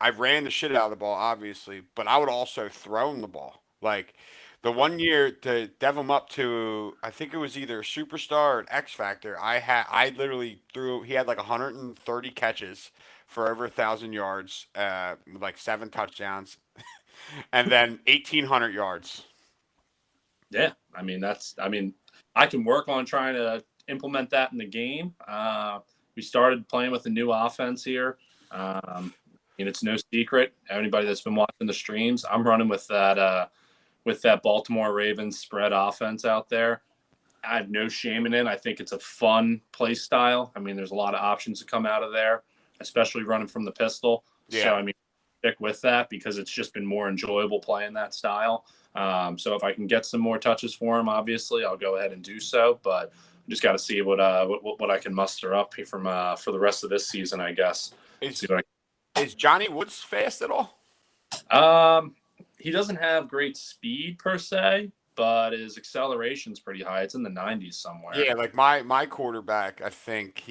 I ran the shit out of the ball, obviously, but I would also throw him the ball. Like The one year to dev him up to, I think it was either Superstar or X Factor. I literally threw. He had like 130 catches for over 1,000 yards, with like 7 touchdowns, and then 1,800 yards. Yeah, I mean I can work on trying to implement that in the game. We started playing with a new offense here. And it's no secret. Anybody that's been watching the streams, I'm running with that Baltimore Ravens spread offense out there. I have no shame in it. I think it's a fun play style. I mean, there's a lot of options to come out of there, especially running from the pistol. Yeah. So I mean, stick with that because it's just been more enjoyable playing that style. So if I can get some more touches for him, obviously I'll go ahead and do so. But I just got to see what I can muster up from for the rest of this season, I guess. Is Johnny Woods fast at all? He doesn't have great speed per se, but his acceleration's pretty high. It's in the 90s somewhere. Yeah, like my quarterback, I think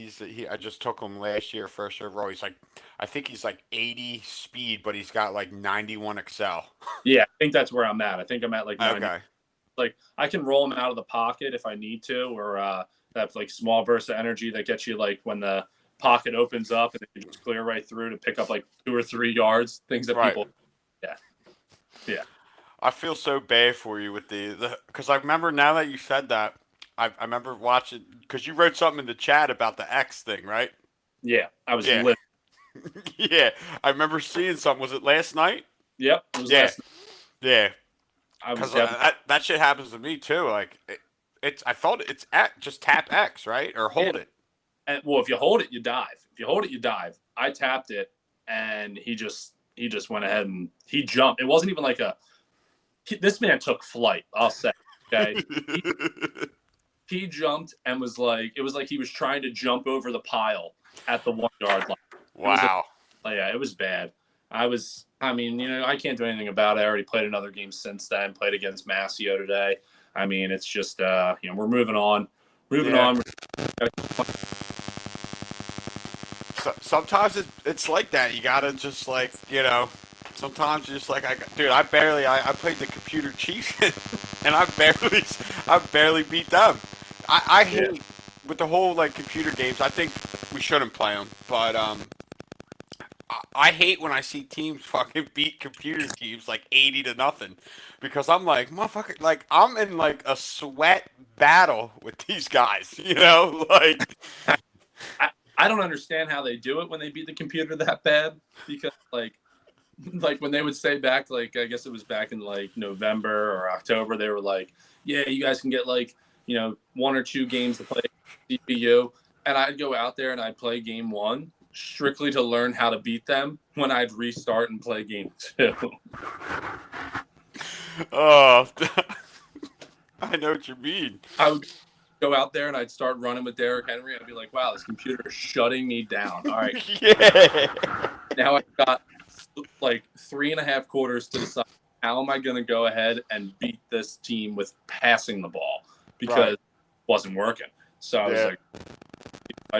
I just took him last year first overall. I think he's like 80 speed, but he's got like 91 excel. Yeah, I think that's where I'm at. I think I'm at like 90. Okay. Like I can roll him out of the pocket if I need to, or that like small burst of energy that gets you like when the pocket opens up and you just clear right through to pick up like 2 or 3 yards. Things that Right. people, yeah. I feel so bad for you with the because I remember now that you said that, I remember watching because you wrote something in the chat about the X thing, right? Yeah, I was Yeah. lit. Yeah, I remember seeing something. Was it last night? Yep. It was Yeah. last night. Yeah, I was because that shit happens to me too. Like it's I thought it's just tap X, right, or hold it. and, well, if you hold it, you dive. If you hold it, you dive. I tapped it, and he just went ahead and he jumped. It wasn't even like this man took flight. I'll say. Okay. He jumped and was like, it was like he was trying to jump over the pile at the 1 yard line. Wow. Yeah, it was bad. I mean, I can't do anything about it. I already played another game since then, played against Masio today. I mean, it's just, we're moving on. Moving Yeah. on. Sometimes it's like that. You gotta just like Sometimes you're just like I played the computer Chiefs and I barely beat them. I hate with the whole like computer games. I think we shouldn't play them, but I hate when I see teams fucking beat computer teams like 80-0 because I'm like motherfucker, like I'm in like a sweat battle with these guys, like. I don't understand how they do it when they beat the computer that bad because like when they would say back, like, I guess it was back in like November or October, they were like, yeah, you guys can get like, 1 or 2 games to play CPU. And I'd go out there and I'd play game 1 strictly to learn how to beat them when I'd restart and play game 2. Oh, I know what you mean. I would go out there and I'd start running with Derrick Henry. I'd be like, wow, this computer is shutting me down. All right. Yeah. Now I've got like 3.5 quarters to decide how am I going to go ahead and beat this team with passing the ball because it wasn't working. So I was like,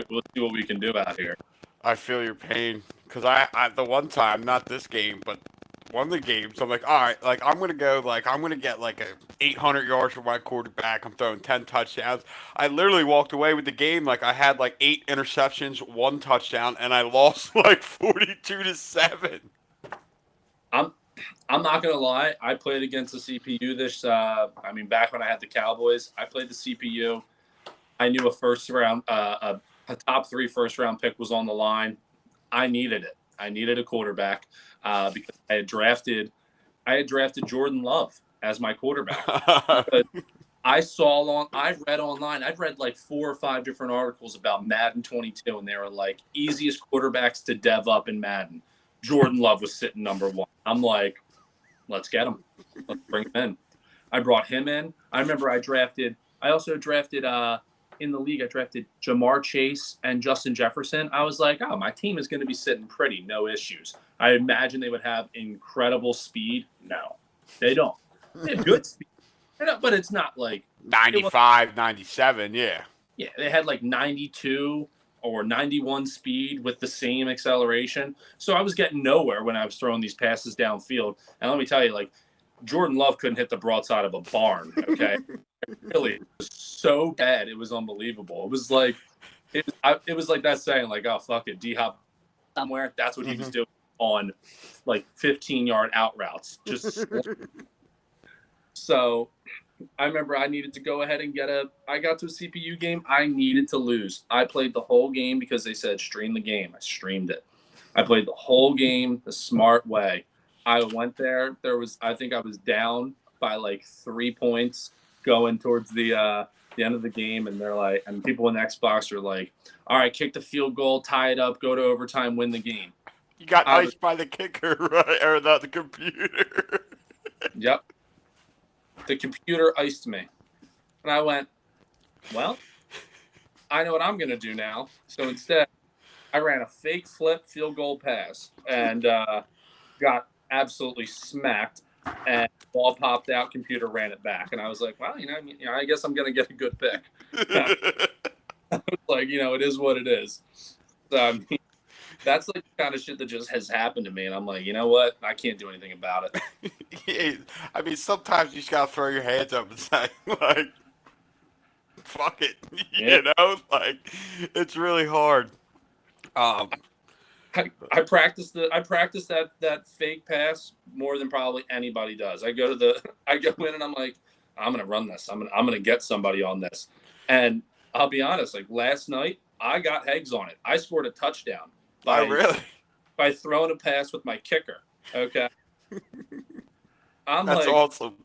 let's see what we can do out here. I feel your pain because I the one time, not this game, but one of the games, I'm like, all right, like I'm gonna get like 800 yards for my quarterback. I'm throwing 10 touchdowns. I literally walked away with the game like I had like 8 interceptions, 1 touchdown, and I lost like 42-7. I'm not gonna lie. I played against the CPU back when I had the Cowboys, I played the CPU. I knew a first round, a top 3 first round pick was on the line. I needed it. I needed a quarterback because I had drafted Jordan Love as my quarterback. I read online. I'd read like 4 or 5 different articles about Madden 22, and they were like easiest quarterbacks to dev up in Madden. Jordan Love was sitting number 1. I'm like, let's get him. Let's bring him in. I brought him in. I remember I also drafted in the league, I drafted Jamar Chase and Justin Jefferson. I was like, oh, my team is going to be sitting pretty, no issues. I imagine they would have incredible speed. No, they don't. They have good speed, but it's not like 95, 97, yeah. Yeah, they had like 92 or 91 speed with the same acceleration. So I was getting nowhere when I was throwing these passes downfield. And let me tell you, like, Jordan Love couldn't hit the broadside of a barn. Okay, really, it was so bad. It was unbelievable. It was like it was like that saying like, oh fuck it, D Hop somewhere. That's what he was doing on like 15-yard out routes. Just so I remember I needed to go ahead and I got to a CPU game. I needed to lose. I played the whole game because they said stream the game. I streamed it. I played the whole game the smart way. I went there. I think I was down by like 3 points going towards the end of the game. And they're like, and people in the Xbox are like, all right, kick the field goal, tie it up, go to overtime, win the game. You got iced by the kicker, right? Or the computer. Yep. The computer iced me. And I went, well, I know what I'm going to do now. So instead, I ran a fake flip field goal pass and got absolutely smacked. And ball popped out, computer ran it back. And I was like, well, I guess I'm going to get a good pick. Like, it is what it is. So, I mean, that's like the kind of shit that just has happened to me. And I'm like, you know what? I can't do anything about it. Yeah, I mean, sometimes you just got to throw your hands up and say, like, fuck it. Like, it's really hard. I practice that fake pass more than probably anybody does. I go in and I'm like, I'm gonna run this. I'm gonna get somebody on this. And I'll be honest, like last night, I got eggs on it. I scored a touchdown by throwing a pass with my kicker. Okay. That's awesome.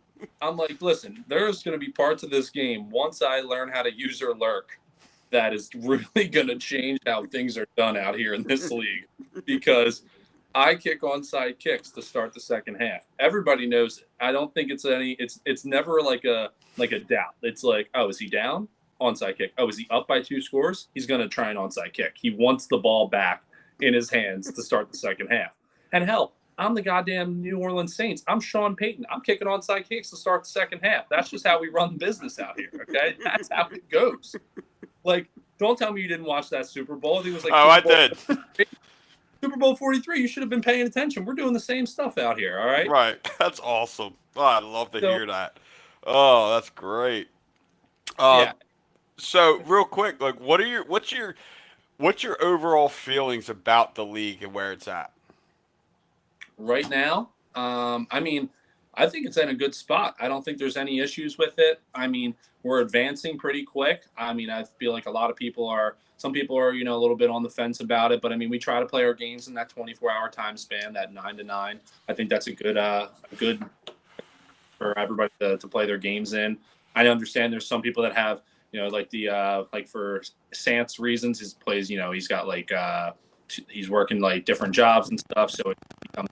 I'm like, listen, there's gonna be parts of this game once I learn how to user lurk that is really going to change how things are done out here in this league, because I kick onside kicks to start the second half. Everybody knows it. I don't think it's never like a doubt. It's like, oh, is he down? Onside kick. Oh, is he up by 2 scores? He's going to try an onside kick. He wants the ball back in his hands to start the second half. And hell, I'm the goddamn New Orleans Saints. I'm Sean Payton. I'm kicking onside kicks to start the second half. That's just how we run business out here, okay? That's how it goes. Like, don't tell me you didn't watch that Super Bowl. I think it was like I did. Super Bowl 43. You should have been paying attention. We're doing the same stuff out here, all right? Right. That's awesome. Oh, I'd love to hear that. Oh, that's great. Yeah. So, real quick, like, what's your overall feelings about the league and where it's at? Right now, I mean, I think it's in a good spot. I don't think there's any issues with it. I mean, we're advancing pretty quick. I mean, I feel like some people are, a little bit on the fence about it, but I mean, we try to play our games in that 24-hour time span, that 9 to 9. I think that's a good for everybody to play their games in. I understand there's some people that have, like like for Sant's reasons, his plays, he's got like, he's working like different jobs and stuff. So it becomes,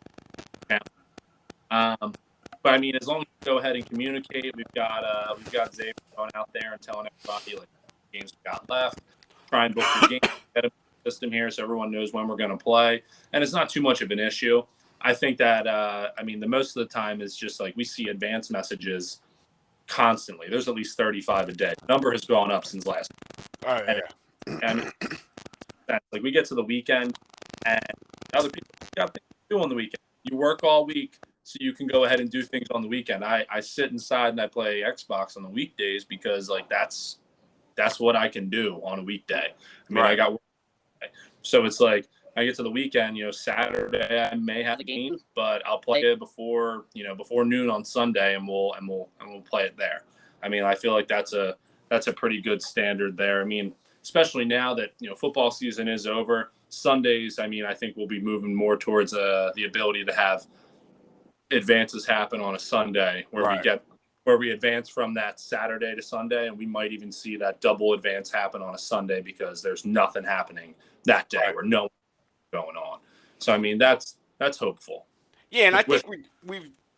but I mean, as long as we go ahead and communicate, we've got Xavier going out there and telling everybody like games we got left, try and book the game, get a system here so everyone knows when we're going to play, and it's not too much of an issue. I think that I mean, the most of the time is just like we see advanced messages constantly. There's at least 35 a day. The number has gone up since last week. Oh yeah. And like we get to the weekend, and other people got things to do on the weekend. You work all week, so you can go ahead and do things on the weekend. I sit inside and I play Xbox on the weekdays because like that's what I can do on a weekday. I mean, I got work. So it's like I get to the weekend, Saturday I may have a game, but I'll play it before noon on Sunday, and we'll play it there. I mean, I feel like that's a pretty good standard there. I mean, especially now that football season is over, Sundays. I mean, I think we'll be moving more towards the ability to have advances happen on a Sunday where we advance from that Saturday to Sunday, and we might even see that double advance happen on a Sunday because there's nothing happening that day where no going on. So I mean, that's hopeful. Yeah, and I think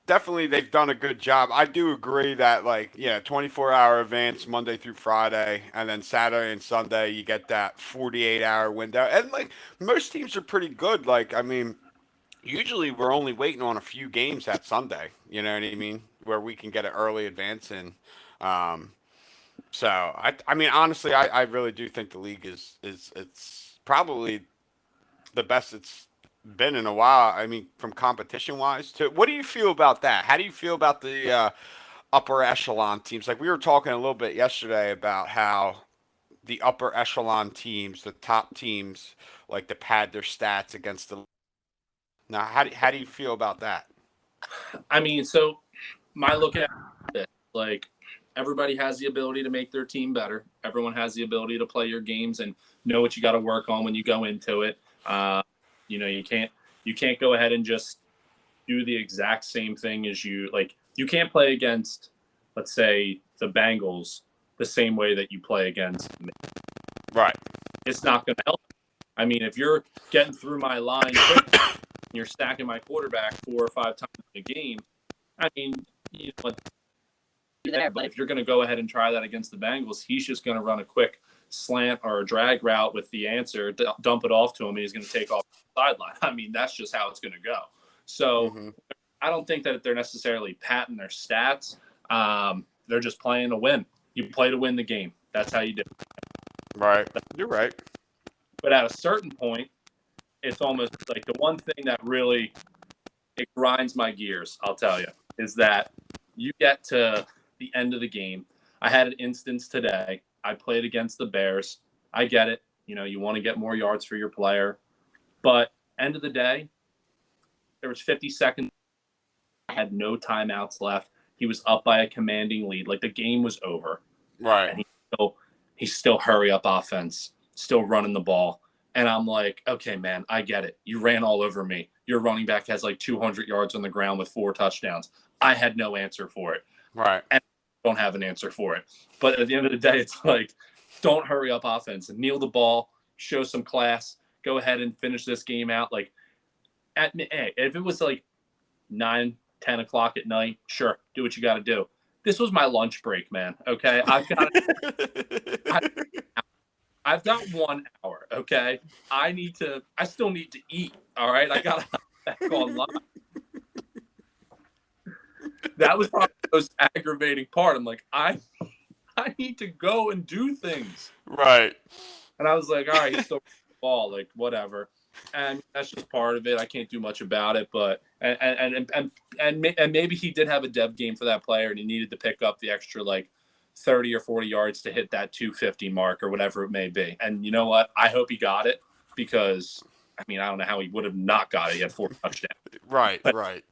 they've done a good job. I do agree that 24-hour advance Monday through Friday, and then Saturday and Sunday you get that 48-hour window. And like most teams are pretty good. Like, I mean, usually we're only waiting on a few games that Sunday, you know what I mean, where we can get an early advance in. So I mean, honestly, I really do think the league is it's probably the best it's been in a while. I mean, from competition wise, too. What do you feel about that? How do you feel about the upper echelon teams? Like we were talking a little bit yesterday about how the upper echelon teams, the top teams, like to pad their stats against the. Now, how do you feel about that? I mean, so my look at it, like everybody has the ability to make their team better. Everyone has the ability to play your games and know what you got to work on when you go into it. You know, you can't go ahead and just do the exact same thing as you like. You can't play against, let's say, the Bengals the same way that you play against me. Right. It's not going to help. I mean, if you're getting through my line quick, and you're stacking my quarterback 4 or 5 times in a game. I mean, you know, There, but if you're going to go ahead and try that against the Bengals, he's just going to run a quick slant or a drag route with the answer, dump it off to him, and he's going to take off the sideline. I mean, that's just how it's going to go. So I don't think that they're necessarily patting their stats. They're just playing to win. You play to win the game. That's how you do it. Right. You're right. But at a certain point, it's almost like the one thing that really it grinds my gears, I'll tell you, is that you get to the end of the game. I had an instance today. I played against the Bears. I get it. You know, you want to get more yards for your player. But end of the day, there was 50 seconds. I had no timeouts left. He was up by a commanding lead. Like the game was over. Right. And he's still hurry up offense, still running the ball. And I'm like, okay, man, I get it. You ran all over me. Your running back has like 200 yards on the ground with 4 touchdowns. I had no answer for it. Right. And I don't have an answer for it. But at the end of the day, it's like, don't hurry up offense and kneel the ball, show some class, go ahead and finish this game out. Like, if it was like 9, 10 o'clock at night, sure, do what you got to do. This was my lunch break, man. Okay. I've got 1 hour. Okay. I still need to eat. All right. I got to back online. That was probably the most aggravating part. I'm like, I need to go and do things. Right. And I was like, all right, he's still ball, like whatever. And that's just part of it. I can't do much about it, but and maybe he did have a dev game for that player, and he needed to pick up the extra like 30 or 40 yards to hit that 250 mark or whatever it may be. And you know what? I hope he got it because I mean I don't know how he would have not got it. He had 4 touchdowns. Right. Right.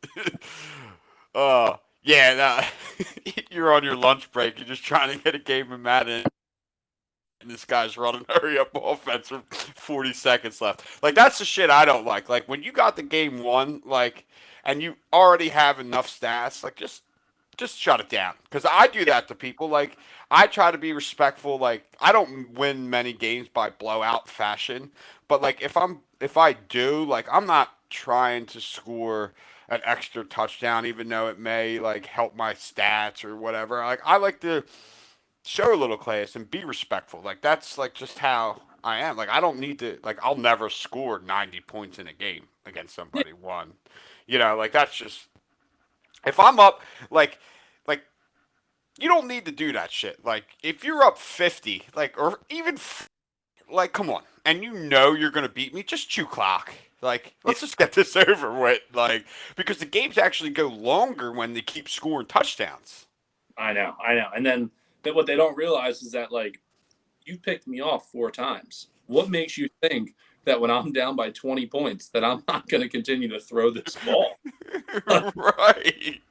Yeah. You're on your lunch break. You're just trying to get a game of Madden. And this guy's running hurry up offense with 40 seconds left. Like that's the shit I don't like. Like when you got the game won, like, and you already have enough stats, like just shut it down. Because I do that to people. Like I try to be respectful. Like I don't win many games by blowout fashion, but like if I do, like I'm not trying to score an extra touchdown, even though it may like help my stats or whatever. Like I like to show a little class and be respectful. Like that's like just how I am. Like I don't need to like I'll never score 90 points in a game against somebody one. You know, like that's just if I'm up like you don't need to do that shit. Like if you're up 50, like or even like come on. And you know you're going to beat me, just chew clock. Like let's just get this over with like because the games actually go longer when they keep scoring touchdowns. I know. And then what they don't realize is that like you picked me off 4 times. What makes you think that when I'm down by 20 points that I'm not going to continue to throw this ball? Right.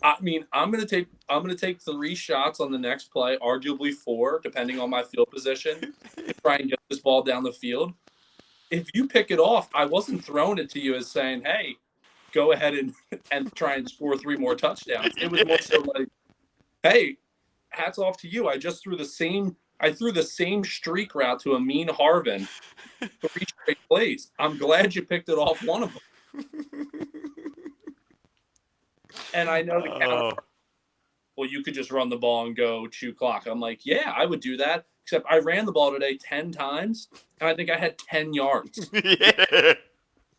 I mean, I'm going to take 3 shots on the next play, arguably 4 depending on my field position, to try and get this ball down the field. If you pick it off, I wasn't throwing it to you as saying, "Hey, go ahead and try and score 3 more touchdowns." It was more so like, "Hey, hats off to you. I threw the same streak route to Amin Harvin 3 straight plays. I'm glad you picked it off one of them." And I know the counter, well, you could just run the ball and go chew clock. I'm like, yeah, I would do that. Except I ran the ball today 10 times, and I think I had 10 yards. Yeah.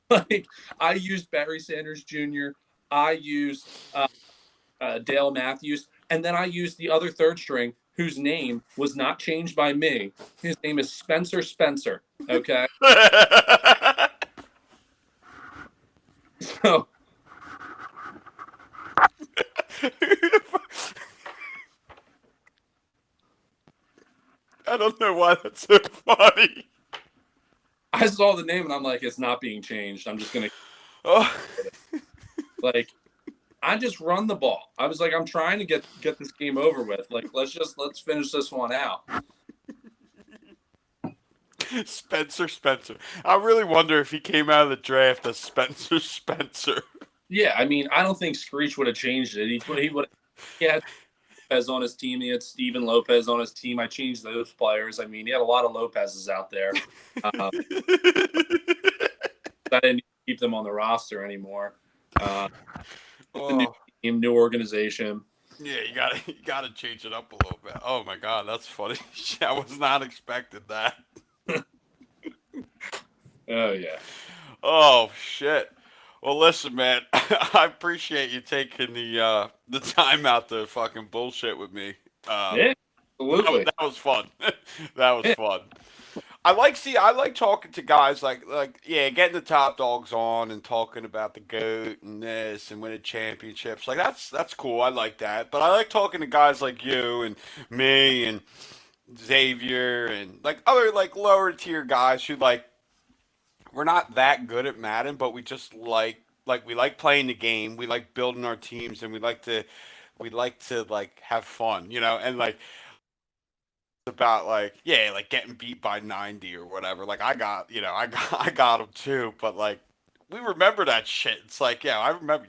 Like I used Barry Sanders Jr. I used Dale Matthews, and then I used the other 3rd string whose name was not changed by me. His name is Spencer. Okay. So I don't know why that's so funny. I saw the name and I'm like, it's not being changed. I'm just gonna Oh. like I just run the ball. I was like, I'm trying to get this game over with. Like, let's finish this one out. Spencer. I really wonder if he came out of the draft as Spencer. Yeah, I mean, I don't think Screech would have changed it. He had Lopez on his team. He had Steven Lopez on his team. I changed those players. I mean, he had a lot of Lopez's out there. I didn't keep them on the roster anymore. New team, new organization. Yeah, you gotta change it up a little bit. Oh my god, that's funny. I was not expecting that. Oh yeah. Oh shit. Well, listen, man. I appreciate you taking the time out to fucking bullshit with me. Yeah, absolutely. That was fun. That was Yeah. fun. I like talking to guys like getting the top dogs on and talking about the GOAT and this and winning championships. Like that's cool. I like that. But I like talking to guys like you and me and Xavier and like other like lower tier guys who like we're not that good at Madden, but we just like we like playing the game. We like building our teams and we like to like have fun, you know, and like about like yeah like getting beat by 90 or whatever like I got them too but like we remember that shit. It's like yeah I remember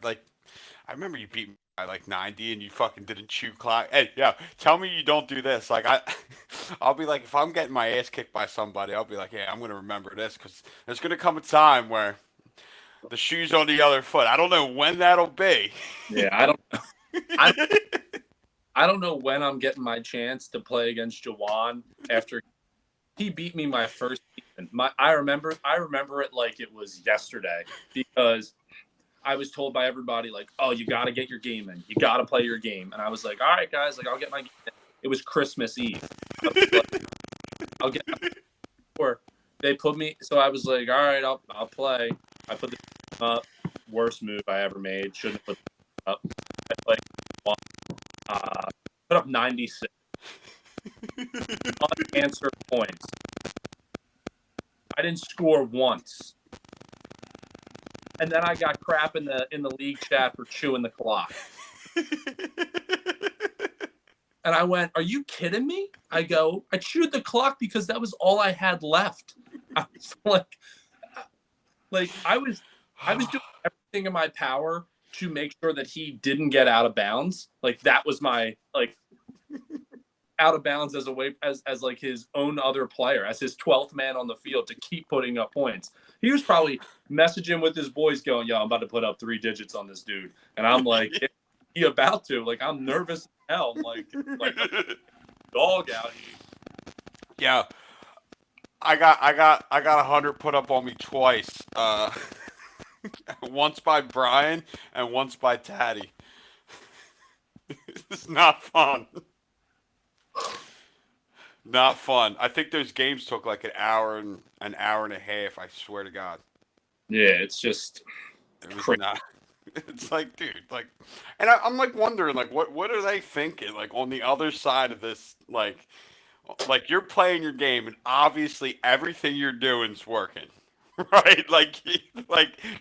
you beat me by like 90 and you fucking didn't chew clock. Hey yeah, tell me you don't do this. Like I'll be like if I'm getting my ass kicked by somebody I'll be like yeah I'm gonna remember this because there's gonna come a time where the shoe's on the other foot. I don't know when that'll be. Yeah, I don't know when I'm getting my chance to play against Jawan after he beat me my first season. I remember it like it was yesterday because I was told by everybody like, "Oh, you got to get your game in. You got to play your game." And I was like, "All right, guys, like I'll get my game in." It was Christmas Eve. I'll get or they put me so I was like, "All right, I'll play." I put the up. Worst move I ever made. Shouldn't have put it up. I played one. Put up 96 unanswered points. I didn't score once, and then I got crap in the league chat for chewing the clock. And I went, "Are you kidding me?" I go, "I chewed the clock because that was all I had left." I was like I was doing everything in my power to make sure that he didn't get out of bounds. Like that was my like out of bounds as a way as like his own other player, as his 12th man on the field to keep putting up points. He was probably messaging with his boys going, "Yo, I'm about to put up 3 digits on this dude." And I'm like, he about to. Like I'm nervous as hell. I'm like a dog out here. Yeah. I got 100 put up on me twice. Once by Brian and once by Taddy. It's not fun. Not fun. I think those games took like an hour and a half. I swear to God. Yeah, it's just it was crazy. Not. It's like, dude, like, and I'm like wondering, like, what are they thinking? Like on the other side of this, like you're playing your game, and obviously everything you're doing's working. Right, like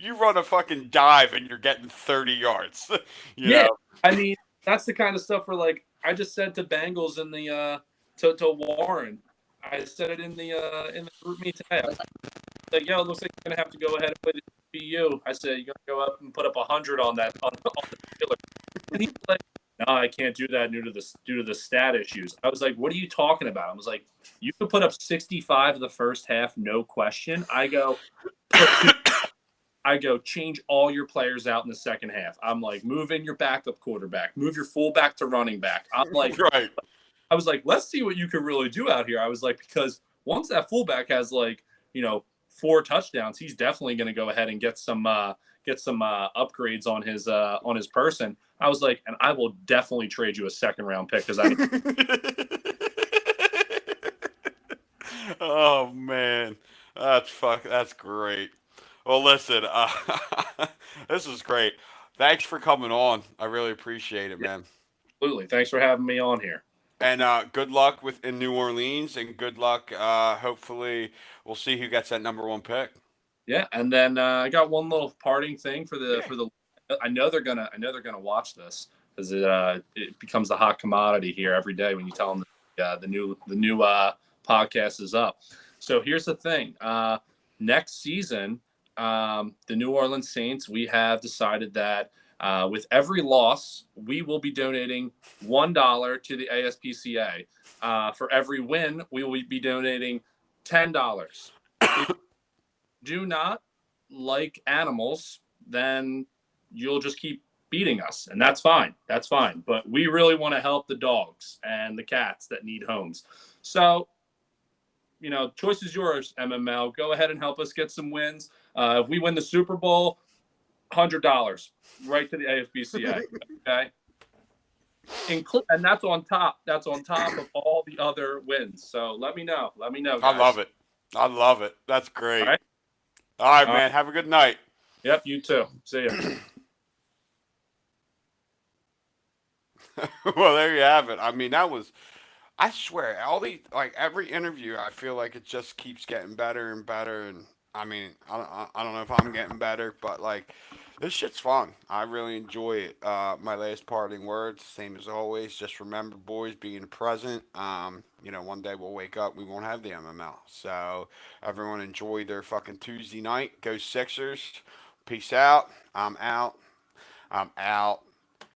you run a fucking dive and you're getting 30 yards. Yeah, know? I mean that's the kind of stuff where like I just said to Bengals in the to Warren, I said it in the group meet today. Like, yo, it looks like you're gonna have to go ahead and play the BU. I said you're gonna go up and put up 100 on that on the Steelers. And he's like, "No, I can't do that due to the stat issues." I was like, "What are you talking about?" I was like, "You could put up 65 in the first half, no question." I go, change all your players out in the second half. I'm like, move in your backup quarterback, move your fullback to running back. I'm like, right. I was like, let's see what you can really do out here. I was like, because once that fullback has like, 4 touchdowns, he's definitely going to go ahead and get some upgrades on his person. I was like, and I will definitely trade you a 2nd round pick because I. Oh man, that's great. Well, listen, this was great. Thanks for coming on. I really appreciate it, Yeah, man. absolutely. Thanks for having me on here. And good luck with in New Orleans, and good luck. Hopefully, we'll see who gets that number one pick. Yeah, and then I got one little parting thing for the Yeah. I know they're gonna watch this because it becomes the hot commodity here every day when you tell them the new podcast is up. So here's the thing: next season, the New Orleans Saints, we have decided that with every loss, we will be donating $1 to the ASPCA. For every win, we will be donating $10. Do not like animals, then you'll just keep beating us, and that's fine. That's fine. But we really want to help the dogs and the cats that need homes. So, choice is yours, MML. Go ahead and help us get some wins. If we win the Super Bowl, $100 right to the AFBCA. Okay. And that's on top. That's on top of all the other wins. So let me know. Let me know, I guys. love it. I love it. That's great. All right. All right, All man. Have a good night. Yep. You too. See ya. Well, there you have it. I mean, that was. I swear, all the like every interview, I feel like it just keeps getting better and better. And I mean, I don't know if I'm getting better, but like this shit's fun. I really enjoy it. My last parting words, same as always. Just remember, boys, being present. One day we'll wake up, we won't have the MML. So everyone enjoy their fucking Tuesday night. Go Sixers. Peace out. I'm out. I'm out.